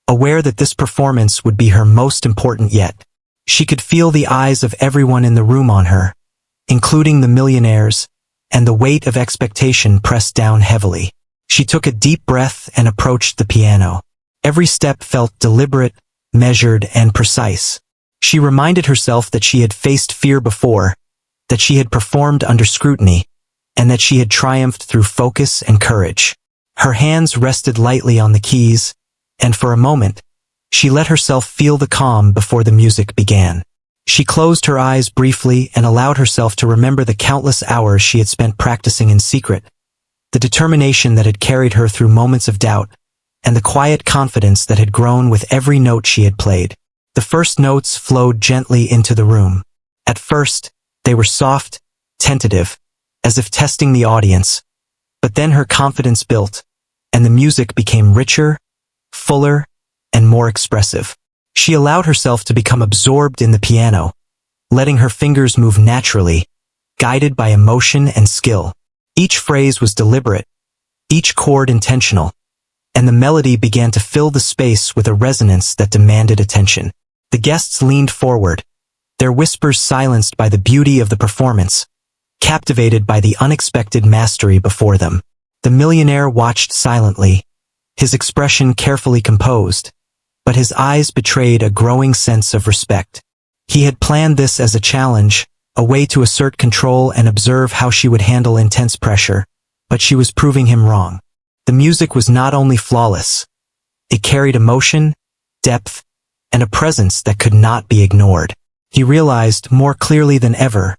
aware that this performance would be her most important yet. She could feel the eyes of everyone in the room on her, including the millionaires, and the weight of expectation pressed down heavily. She took a deep breath and approached the piano. Every step felt deliberate, measured, and precise. She reminded herself that she had faced fear before, that she had performed under scrutiny, and that she had triumphed through focus and courage. Her hands rested lightly on the keys, and for a moment, she let herself feel the calm before the music began. She closed her eyes briefly and allowed herself to remember the countless hours she had spent practicing in secret, the determination that had carried her through moments of doubt, and the quiet confidence that had grown with every note she had played. The first notes flowed gently into the room. At first, they were soft, tentative, as if testing the audience, but then her confidence built, and the music became richer, fuller, and more expressive. She allowed herself to become absorbed in the piano, letting her fingers move naturally, guided by emotion and skill. Each phrase was deliberate, each chord intentional, and the melody began to fill the space with a resonance that demanded attention. The guests leaned forward, their whispers silenced by the beauty of the performance, captivated by the unexpected mastery before them. The millionaire watched silently, his expression carefully composed, but his eyes betrayed a growing sense of respect. He had planned this as a challenge, a way to assert control and observe how she would handle intense pressure, but she was proving him wrong. The music was not only flawless, it carried emotion, depth, and a presence that could not be ignored. He realized, more clearly than ever,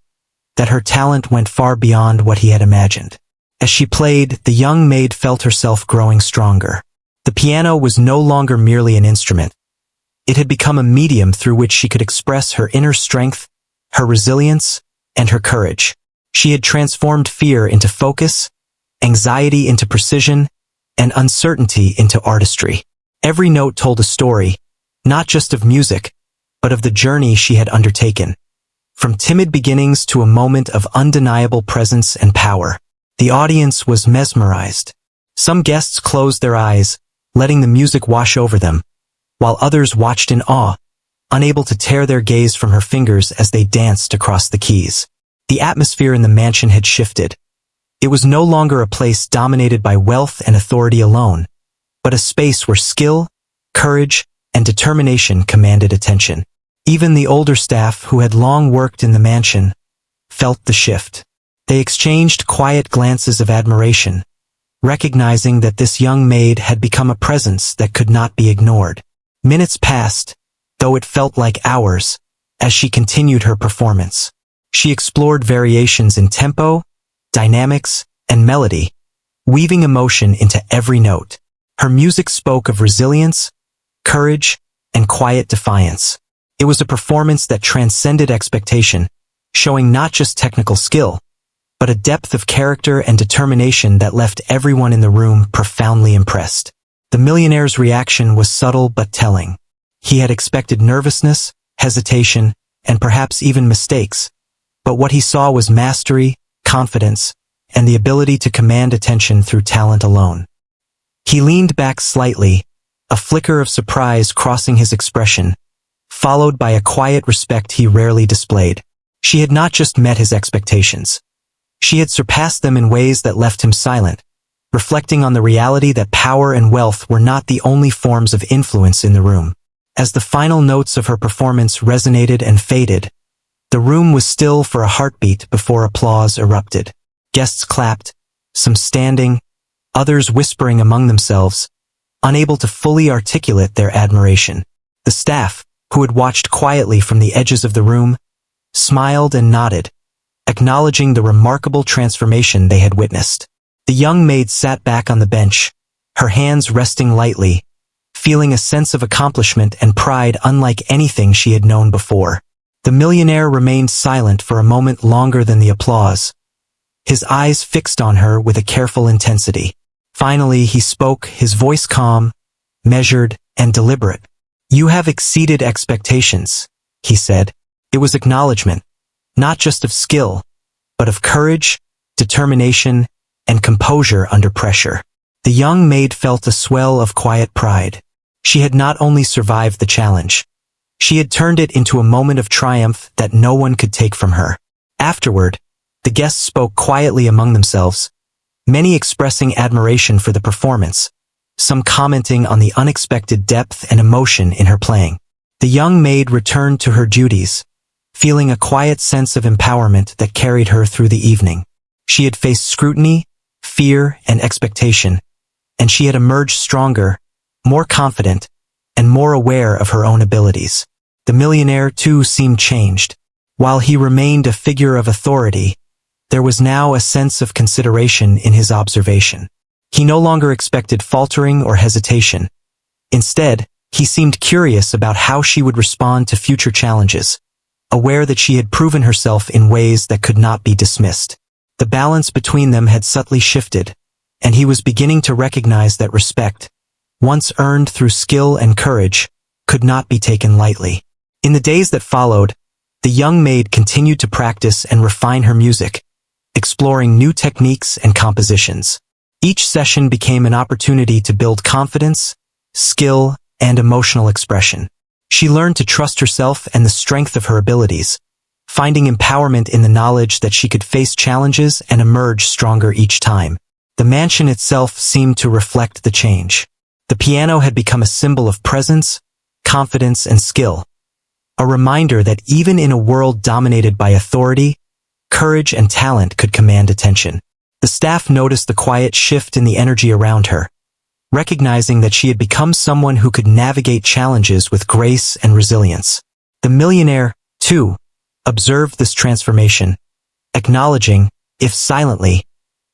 that her talent went far beyond what he had imagined. As she played, the young maid felt herself growing stronger. The piano was no longer merely an instrument. It had become a medium through which she could express her inner strength, her resilience, and her courage. She had transformed fear into focus, anxiety into precision, and uncertainty into artistry. Every note told a story, not just of music, but of the journey she had undertaken. From timid beginnings to a moment of undeniable presence and power, the audience was mesmerized. Some guests closed their eyes, letting the music wash over them, while others watched in awe, unable to tear their gaze from her fingers as they danced across the keys. The atmosphere in the mansion had shifted. It was no longer a place dominated by wealth and authority alone, but a space where skill, courage, and determination commanded attention. Even the older staff, who had long worked in the mansion, felt the shift. They exchanged quiet glances of admiration, recognizing that this young maid had become a presence that could not be ignored. Minutes passed, though it felt like hours, as she continued her performance. She explored variations in tempo, dynamics, and melody, weaving emotion into every note. Her music spoke of resilience, courage, and quiet defiance. It was a performance that transcended expectation, showing not just technical skill, but a depth of character and determination that left everyone in the room profoundly impressed. The millionaire's reaction was subtle but telling. He had expected nervousness, hesitation, and perhaps even mistakes, but what he saw was mastery, confidence, and the ability to command attention through talent alone. He leaned back slightly, a flicker of surprise crossing his expression, followed by a quiet respect he rarely displayed. She had not just met his expectations. She had surpassed them in ways that left him silent, reflecting on the reality that power and wealth were not the only forms of influence in the room. As the final notes of her performance resonated and faded, the room was still for a heartbeat before applause erupted. Guests clapped, some standing, others whispering among themselves, unable to fully articulate their admiration. The staff, who had watched quietly from the edges of the room, smiled and nodded, acknowledging the remarkable transformation they had witnessed. The young maid sat back on the bench, her hands resting lightly, feeling a sense of accomplishment and pride unlike anything she had known before. The millionaire remained silent for a moment longer than the applause, his eyes fixed on her with a careful intensity. Finally, he spoke, his voice calm, measured, and deliberate. "You have exceeded expectations," he said. It was acknowledgement, not just of skill, but of courage, determination, and composure under pressure. The young maid felt a swell of quiet pride. She had not only survived the challenge, she had turned it into a moment of triumph that no one could take from her. Afterward, the guests spoke quietly among themselves, many expressing admiration for the performance, some commenting on the unexpected depth and emotion in her playing. The young maid returned to her duties, feeling a quiet sense of empowerment that carried her through the evening. She had faced scrutiny, fear, and expectation, and she had emerged stronger, more confident, and more aware of her own abilities. The millionaire, too, seemed changed. While he remained a figure of authority, there was now a sense of consideration in his observation. He no longer expected faltering or hesitation. Instead, he seemed curious about how she would respond to future challenges, aware that she had proven herself in ways that could not be dismissed. The balance between them had subtly shifted, and he was beginning to recognize that respect, once earned through skill and courage, could not be taken lightly. In the days that followed, the young maid continued to practice and refine her music, exploring new techniques and compositions. Each session became an opportunity to build confidence, skill, and emotional expression. She learned to trust herself and the strength of her abilities, finding empowerment in the knowledge that she could face challenges and emerge stronger each time. The mansion itself seemed to reflect the change. The piano had become a symbol of presence, confidence, and skill, a reminder that even in a world dominated by authority, courage and talent could command attention. The staff noticed the quiet shift in the energy around her, recognizing that she had become someone who could navigate challenges with grace and resilience. The millionaire, 2. Observed this transformation, acknowledging, if silently,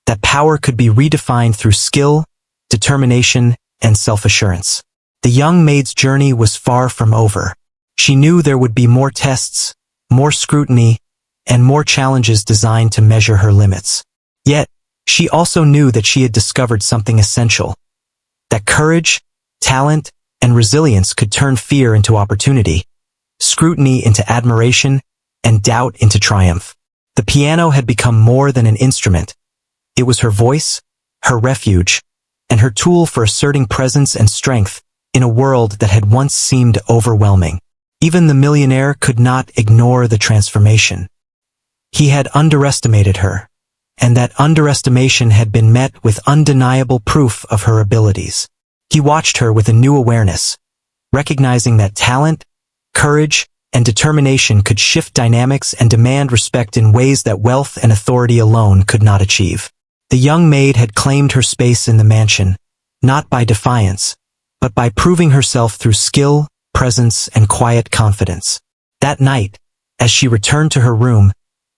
that power could be redefined through skill, determination, and self-assurance. The young maid's journey was far from over. She knew there would be more tests, more scrutiny, and more challenges designed to measure her limits. Yet, she also knew that she had discovered something essential, that courage, talent, and resilience could turn fear into opportunity, scrutiny into admiration, and doubt into triumph. The piano had become more than an instrument. It was her voice, her refuge, and her tool for asserting presence and strength in a world that had once seemed overwhelming. Even the millionaire could not ignore the transformation. He had underestimated her, and that underestimation had been met with undeniable proof of her abilities. He watched her with a new awareness, recognizing that talent, courage, and determination could shift dynamics and demand respect in ways that wealth and authority alone could not achieve. The young maid had claimed her space in the mansion, not by defiance, but by proving herself through skill, presence, and quiet confidence. That night, as she returned to her room,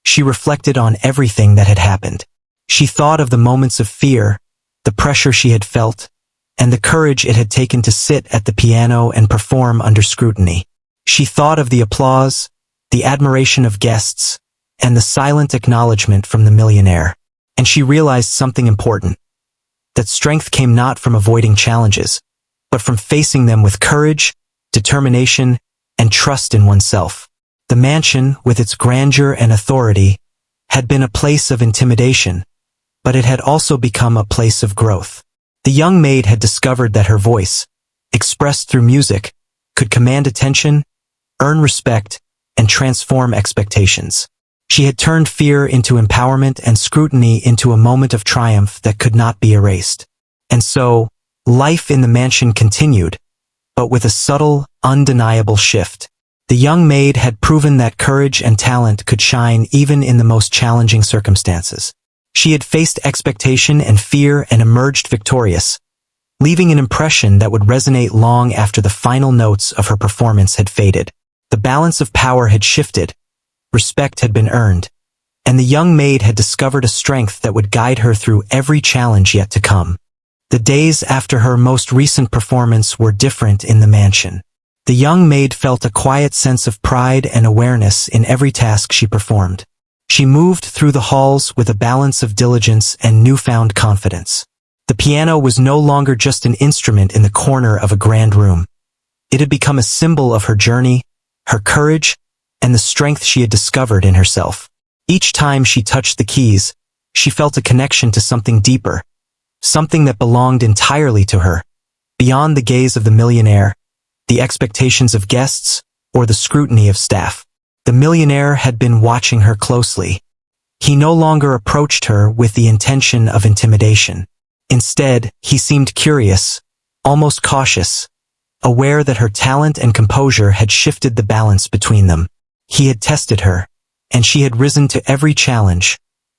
she reflected on everything that had happened. She thought of the moments of fear, the pressure she had felt, and the courage it had taken to sit at the piano and perform under scrutiny. She thought of the applause, the admiration of guests, and the silent acknowledgement from the millionaire. And she realized something important, that strength came not from avoiding challenges, but from facing them with courage, determination, and trust in oneself. The mansion, with its grandeur and authority, had been a place of intimidation, but it had also become a place of growth. The young maid had discovered that her voice, expressed through music, could command attention, earn respect, and transform expectations. She had turned fear into empowerment and scrutiny into a moment of triumph that could not be erased. And so, life in the mansion continued, but with a subtle, undeniable shift. The young maid had proven that courage and talent could shine even in the most challenging circumstances. She had faced expectation and fear and emerged victorious, leaving an impression that would resonate long after the final notes of her performance had faded. The balance of power had shifted, respect had been earned, and the young maid had discovered a strength that would guide her through every challenge yet to come. The days after her most recent performance were different in the mansion. The young maid felt a quiet sense of pride and awareness in every task she performed. She moved through the halls with a balance of diligence and newfound confidence. The piano was no longer just an instrument in the corner of a grand room. It had become a symbol of her journey, her courage, and the strength she had discovered in herself. Each time she touched the keys, she felt a connection to something deeper, something that belonged entirely to her, beyond the gaze of the millionaire, the expectations of guests, or the scrutiny of staff. The millionaire had been watching her closely. He no longer approached her with the intention of intimidation. Instead, he seemed curious, almost cautious, aware that her talent and composure had shifted the balance between them. He had tested her, and she had risen to every challenge,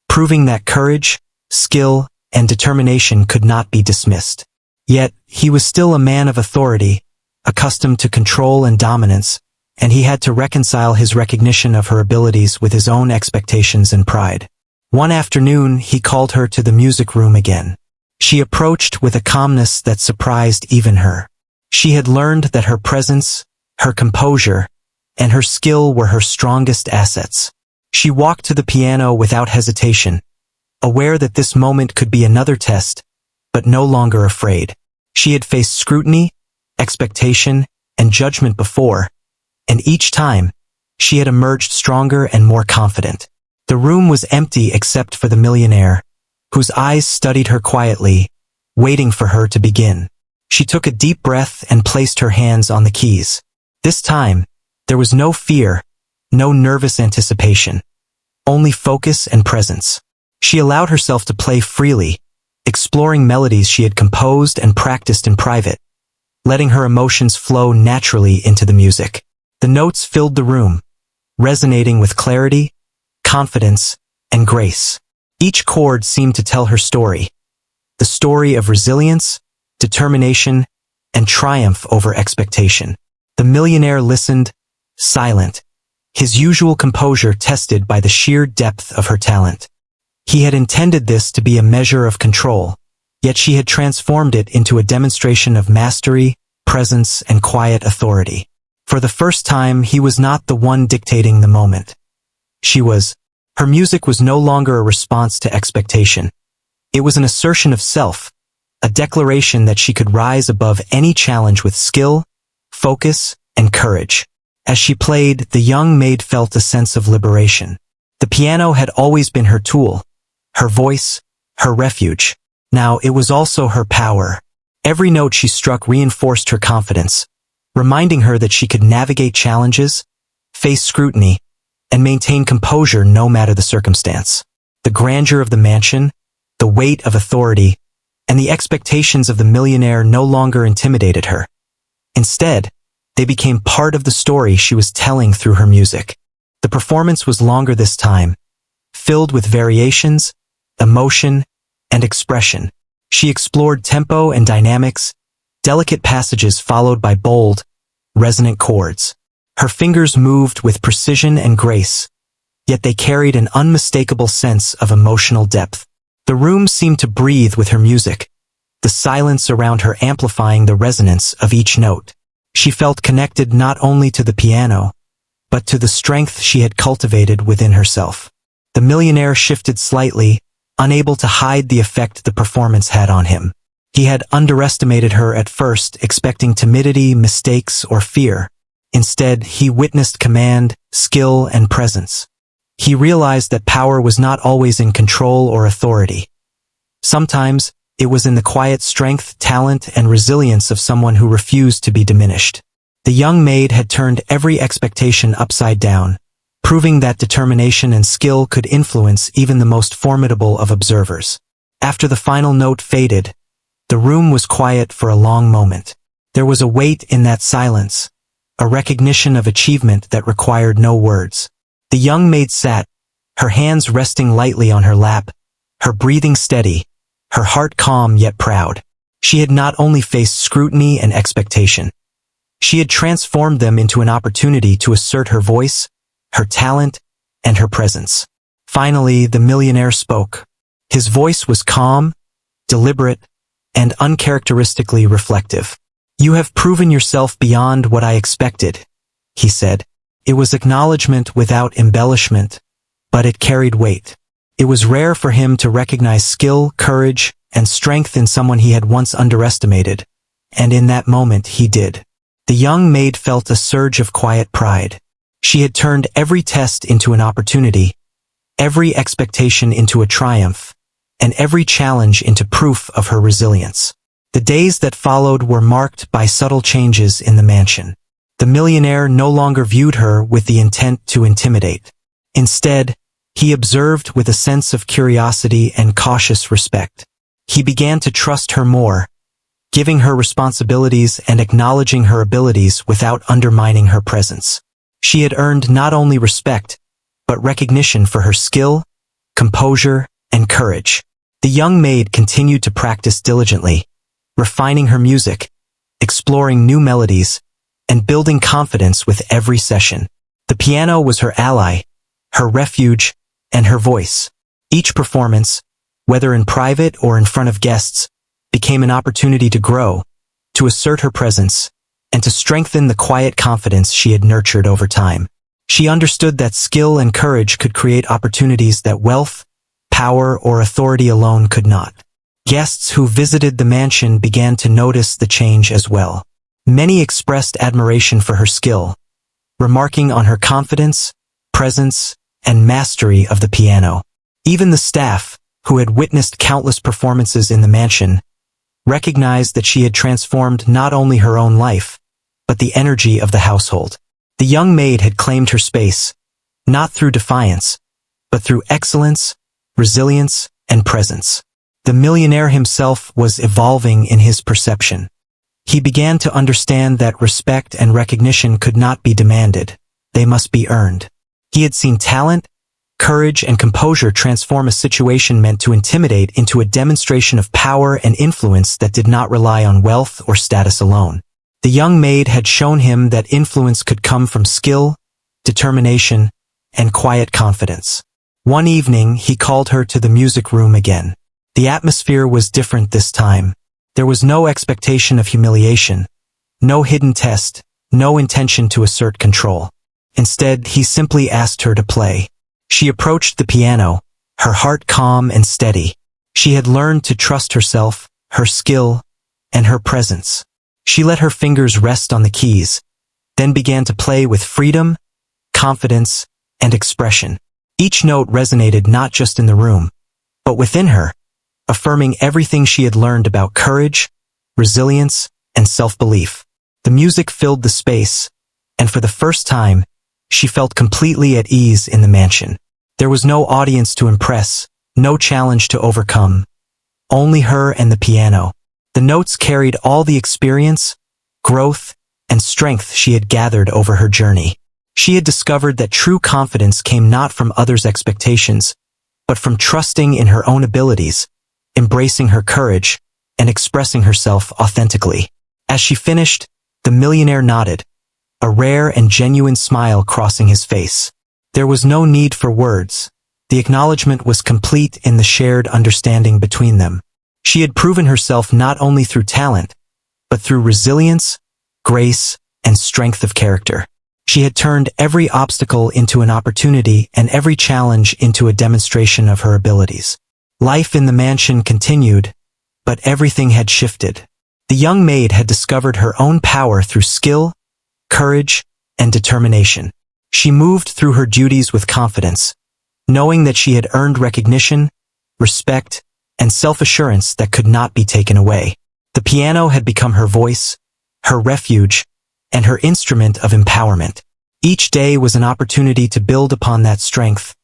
proving that courage, skill, and determination could not be dismissed. Yet, he was still a man of authority, accustomed to control and dominance, and he had to reconcile his recognition of her abilities with his own expectations and pride. One afternoon, he called her to the music room again. She approached with a calmness that surprised even her. She had learned that her presence, her composure, and her skill were her strongest assets. She walked to the piano without hesitation, aware that this moment could be another test, but no longer afraid. She had faced scrutiny, expectation, and judgment before, and each time, she had emerged stronger and more confident. The room was empty except for the millionaire, whose eyes studied her quietly, waiting for her to begin. She took a deep breath and placed her hands on the keys. This time, there was no fear, no nervous anticipation, only focus and presence. She allowed herself to play freely, exploring melodies she had composed and practiced in private, letting her emotions flow naturally into the music. The notes filled the room, resonating with clarity, confidence, and grace. Each chord seemed to tell her story, the story of resilience, determination, and triumph over expectation. The millionaire listened, silent, his usual composure tested by the sheer depth of her talent. He had intended this to be a measure of control, yet she had transformed it into a demonstration of mastery, presence, and quiet authority. For the first time, he was not the one dictating the moment. She was. Her music was no longer a response to expectation. It was an assertion of self, a declaration that she could rise above any challenge with skill, focus, and courage. As she played, the young maid felt a sense of liberation. The piano had always been her tool, her voice, her refuge. Now it was also her power. Every note she struck reinforced her confidence, reminding her that she could navigate challenges, face scrutiny, and maintain composure no matter the circumstance. The grandeur of the mansion, the weight of authority, and the expectations of the millionaire no longer intimidated her. Instead, they became part of the story she was telling through her music. The performance was longer this time, filled with variations, emotion, and expression. She explored tempo and dynamics, delicate passages followed by bold, resonant chords. Her fingers moved with precision and grace, yet they carried an unmistakable sense of emotional depth. The room seemed to breathe with her music, the silence around her amplifying the resonance of each note. She felt connected not only to the piano, but to the strength she had cultivated within herself. The millionaire shifted slightly, unable to hide the effect the performance had on him. He had underestimated her at first, expecting timidity, mistakes, or fear. Instead, he witnessed command, skill, and presence. He realized that power was not always in control or authority. Sometimes, it was in the quiet strength, talent, and resilience of someone who refused to be diminished. The young maid had turned every expectation upside down, proving that determination and skill could influence even the most formidable of observers. After the final note faded, the room was quiet for a long moment. There was a weight in that silence, a recognition of achievement that required no words. The young maid sat, her hands resting lightly on her lap, her breathing steady, her heart calm yet proud. She had not only faced scrutiny and expectation, she had transformed them into an opportunity to assert her voice, her talent, and her presence. Finally, the millionaire spoke. His voice was calm, deliberate, and uncharacteristically reflective. "You have proven yourself beyond what I expected," he said. It was acknowledgement without embellishment, but it carried weight. It was rare for him to recognize skill, courage, and strength in someone he had once underestimated, and in that moment he did. The young maid felt a surge of quiet pride. She had turned every test into an opportunity, every expectation into a triumph, and every challenge into proof of her resilience. The days that followed were marked by subtle changes in the mansion. The millionaire no longer viewed her with the intent to intimidate. Instead, he observed with a sense of curiosity and cautious respect. He began to trust her more, giving her responsibilities and acknowledging her abilities without undermining her presence. She had earned not only respect, but recognition for her skill, composure, and courage. The young maid continued to practice diligently, refining her music, exploring new melodies, and building confidence with every session. The piano was her ally, her refuge, and her voice. Each performance, whether in private or in front of guests, became an opportunity to grow, to assert her presence, and to strengthen the quiet confidence she had nurtured over time. She understood that skill and courage could create opportunities that wealth, power, or authority alone could not. Guests who visited the mansion began to notice the change as well. Many expressed admiration for her skill, remarking on her confidence, presence, and mastery of the piano. Even the staff, who had witnessed countless performances in the mansion, recognized that she had transformed not only her own life, but the energy of the household. The young maid had claimed her space, not through defiance, but through excellence, resilience, and presence. The millionaire himself was evolving in his perception. He began to understand that respect and recognition could not be demanded, they must be earned. He had seen talent, courage, and composure transform a situation meant to intimidate into a demonstration of power and influence that did not rely on wealth or status alone. The young maid had shown him that influence could come from skill, determination, and quiet confidence. One evening, he called her to the music room again. The atmosphere was different this time. There was no expectation of humiliation, no hidden test, no intention to assert control. Instead, he simply asked her to play. She approached the piano, her heart calm and steady. She had learned to trust herself, her skill, and her presence. She let her fingers rest on the keys, then began to play with freedom, confidence, and expression. Each note resonated not just in the room, but within her, affirming everything she had learned about courage, resilience, and self-belief. The music filled the space, and for the first time, she felt completely at ease in the mansion. There was no audience to impress, no challenge to overcome, only her and the piano. The notes carried all the experience, growth, and strength she had gathered over her journey. She had discovered that true confidence came not from others' expectations, but from trusting in her own abilities, embracing her courage, and expressing herself authentically. As she finished, the millionaire nodded, a rare and genuine smile crossing his face. There was no need for words. The acknowledgement was complete in the shared understanding between them. She had proven herself not only through talent, but through resilience, grace, and strength of character. She had turned every obstacle into an opportunity and every challenge into a demonstration of her abilities. Life in the mansion continued, but everything had shifted. The young maid had discovered her own power through skill, courage, and determination. She moved through her duties with confidence, knowing that she had earned recognition, respect, and self-assurance that could not be taken away. The piano had become her voice, her refuge, and her instrument of empowerment. Each day was an opportunity to build upon that strength,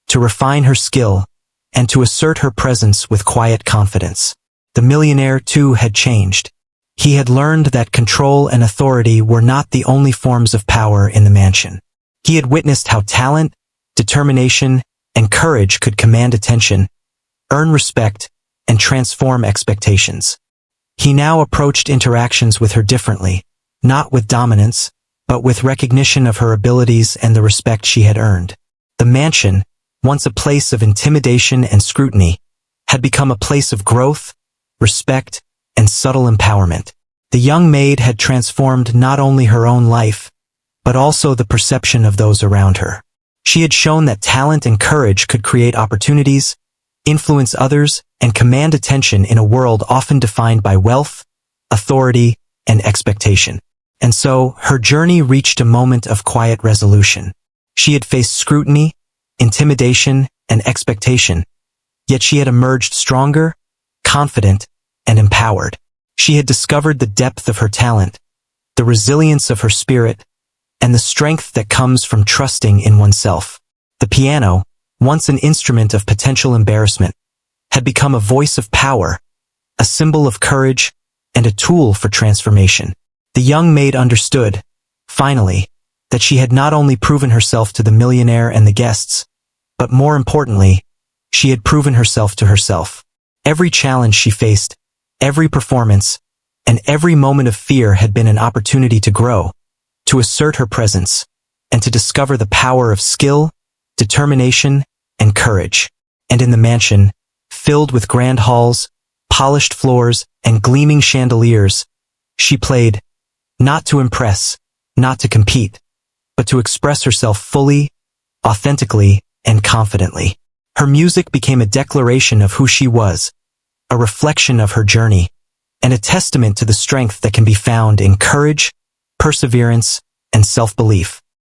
to refine her skill, and to assert her presence with quiet confidence. The millionaire, too, had changed. He had learned that control and authority were not the only forms of power in the mansion. He had witnessed how talent, determination, and courage could command attention, earn respect, and transform expectations. He now approached interactions with her differently, not with dominance, but with recognition of her abilities and the respect she had earned. The mansion, once a place of intimidation and scrutiny, had become a place of growth, respect, and subtle empowerment. The young maid had transformed not only her own life, but also the perception of those around her. She had shown that talent and courage could create opportunities, influence others, and command attention in a world often defined by wealth, authority, and expectation. And so, her journey reached a moment of quiet resolution. She had faced scrutiny, intimidation, and expectation, yet she had emerged stronger, confident, and empowered. She had discovered the depth of her talent, the resilience of her spirit, and the strength that comes from trusting in oneself. The piano, once an instrument of potential embarrassment, had become a voice of power, a symbol of courage, and a tool for transformation. The young maid understood, finally, that she had not only proven herself to the millionaire and the guests, but more importantly, she had proven herself to herself. Every challenge she faced, every performance, and every moment of fear had been an opportunity to grow, to assert her presence, and to discover the power of skill, determination, and courage. And in the mansion, filled with grand halls, polished floors, and gleaming chandeliers, she played, not to impress, not to compete, but to express herself fully, authentically, and confidently. Her music became a declaration of who she was, a reflection of her journey, and a testament to the strength that can be found in courage, perseverance, and self-belief.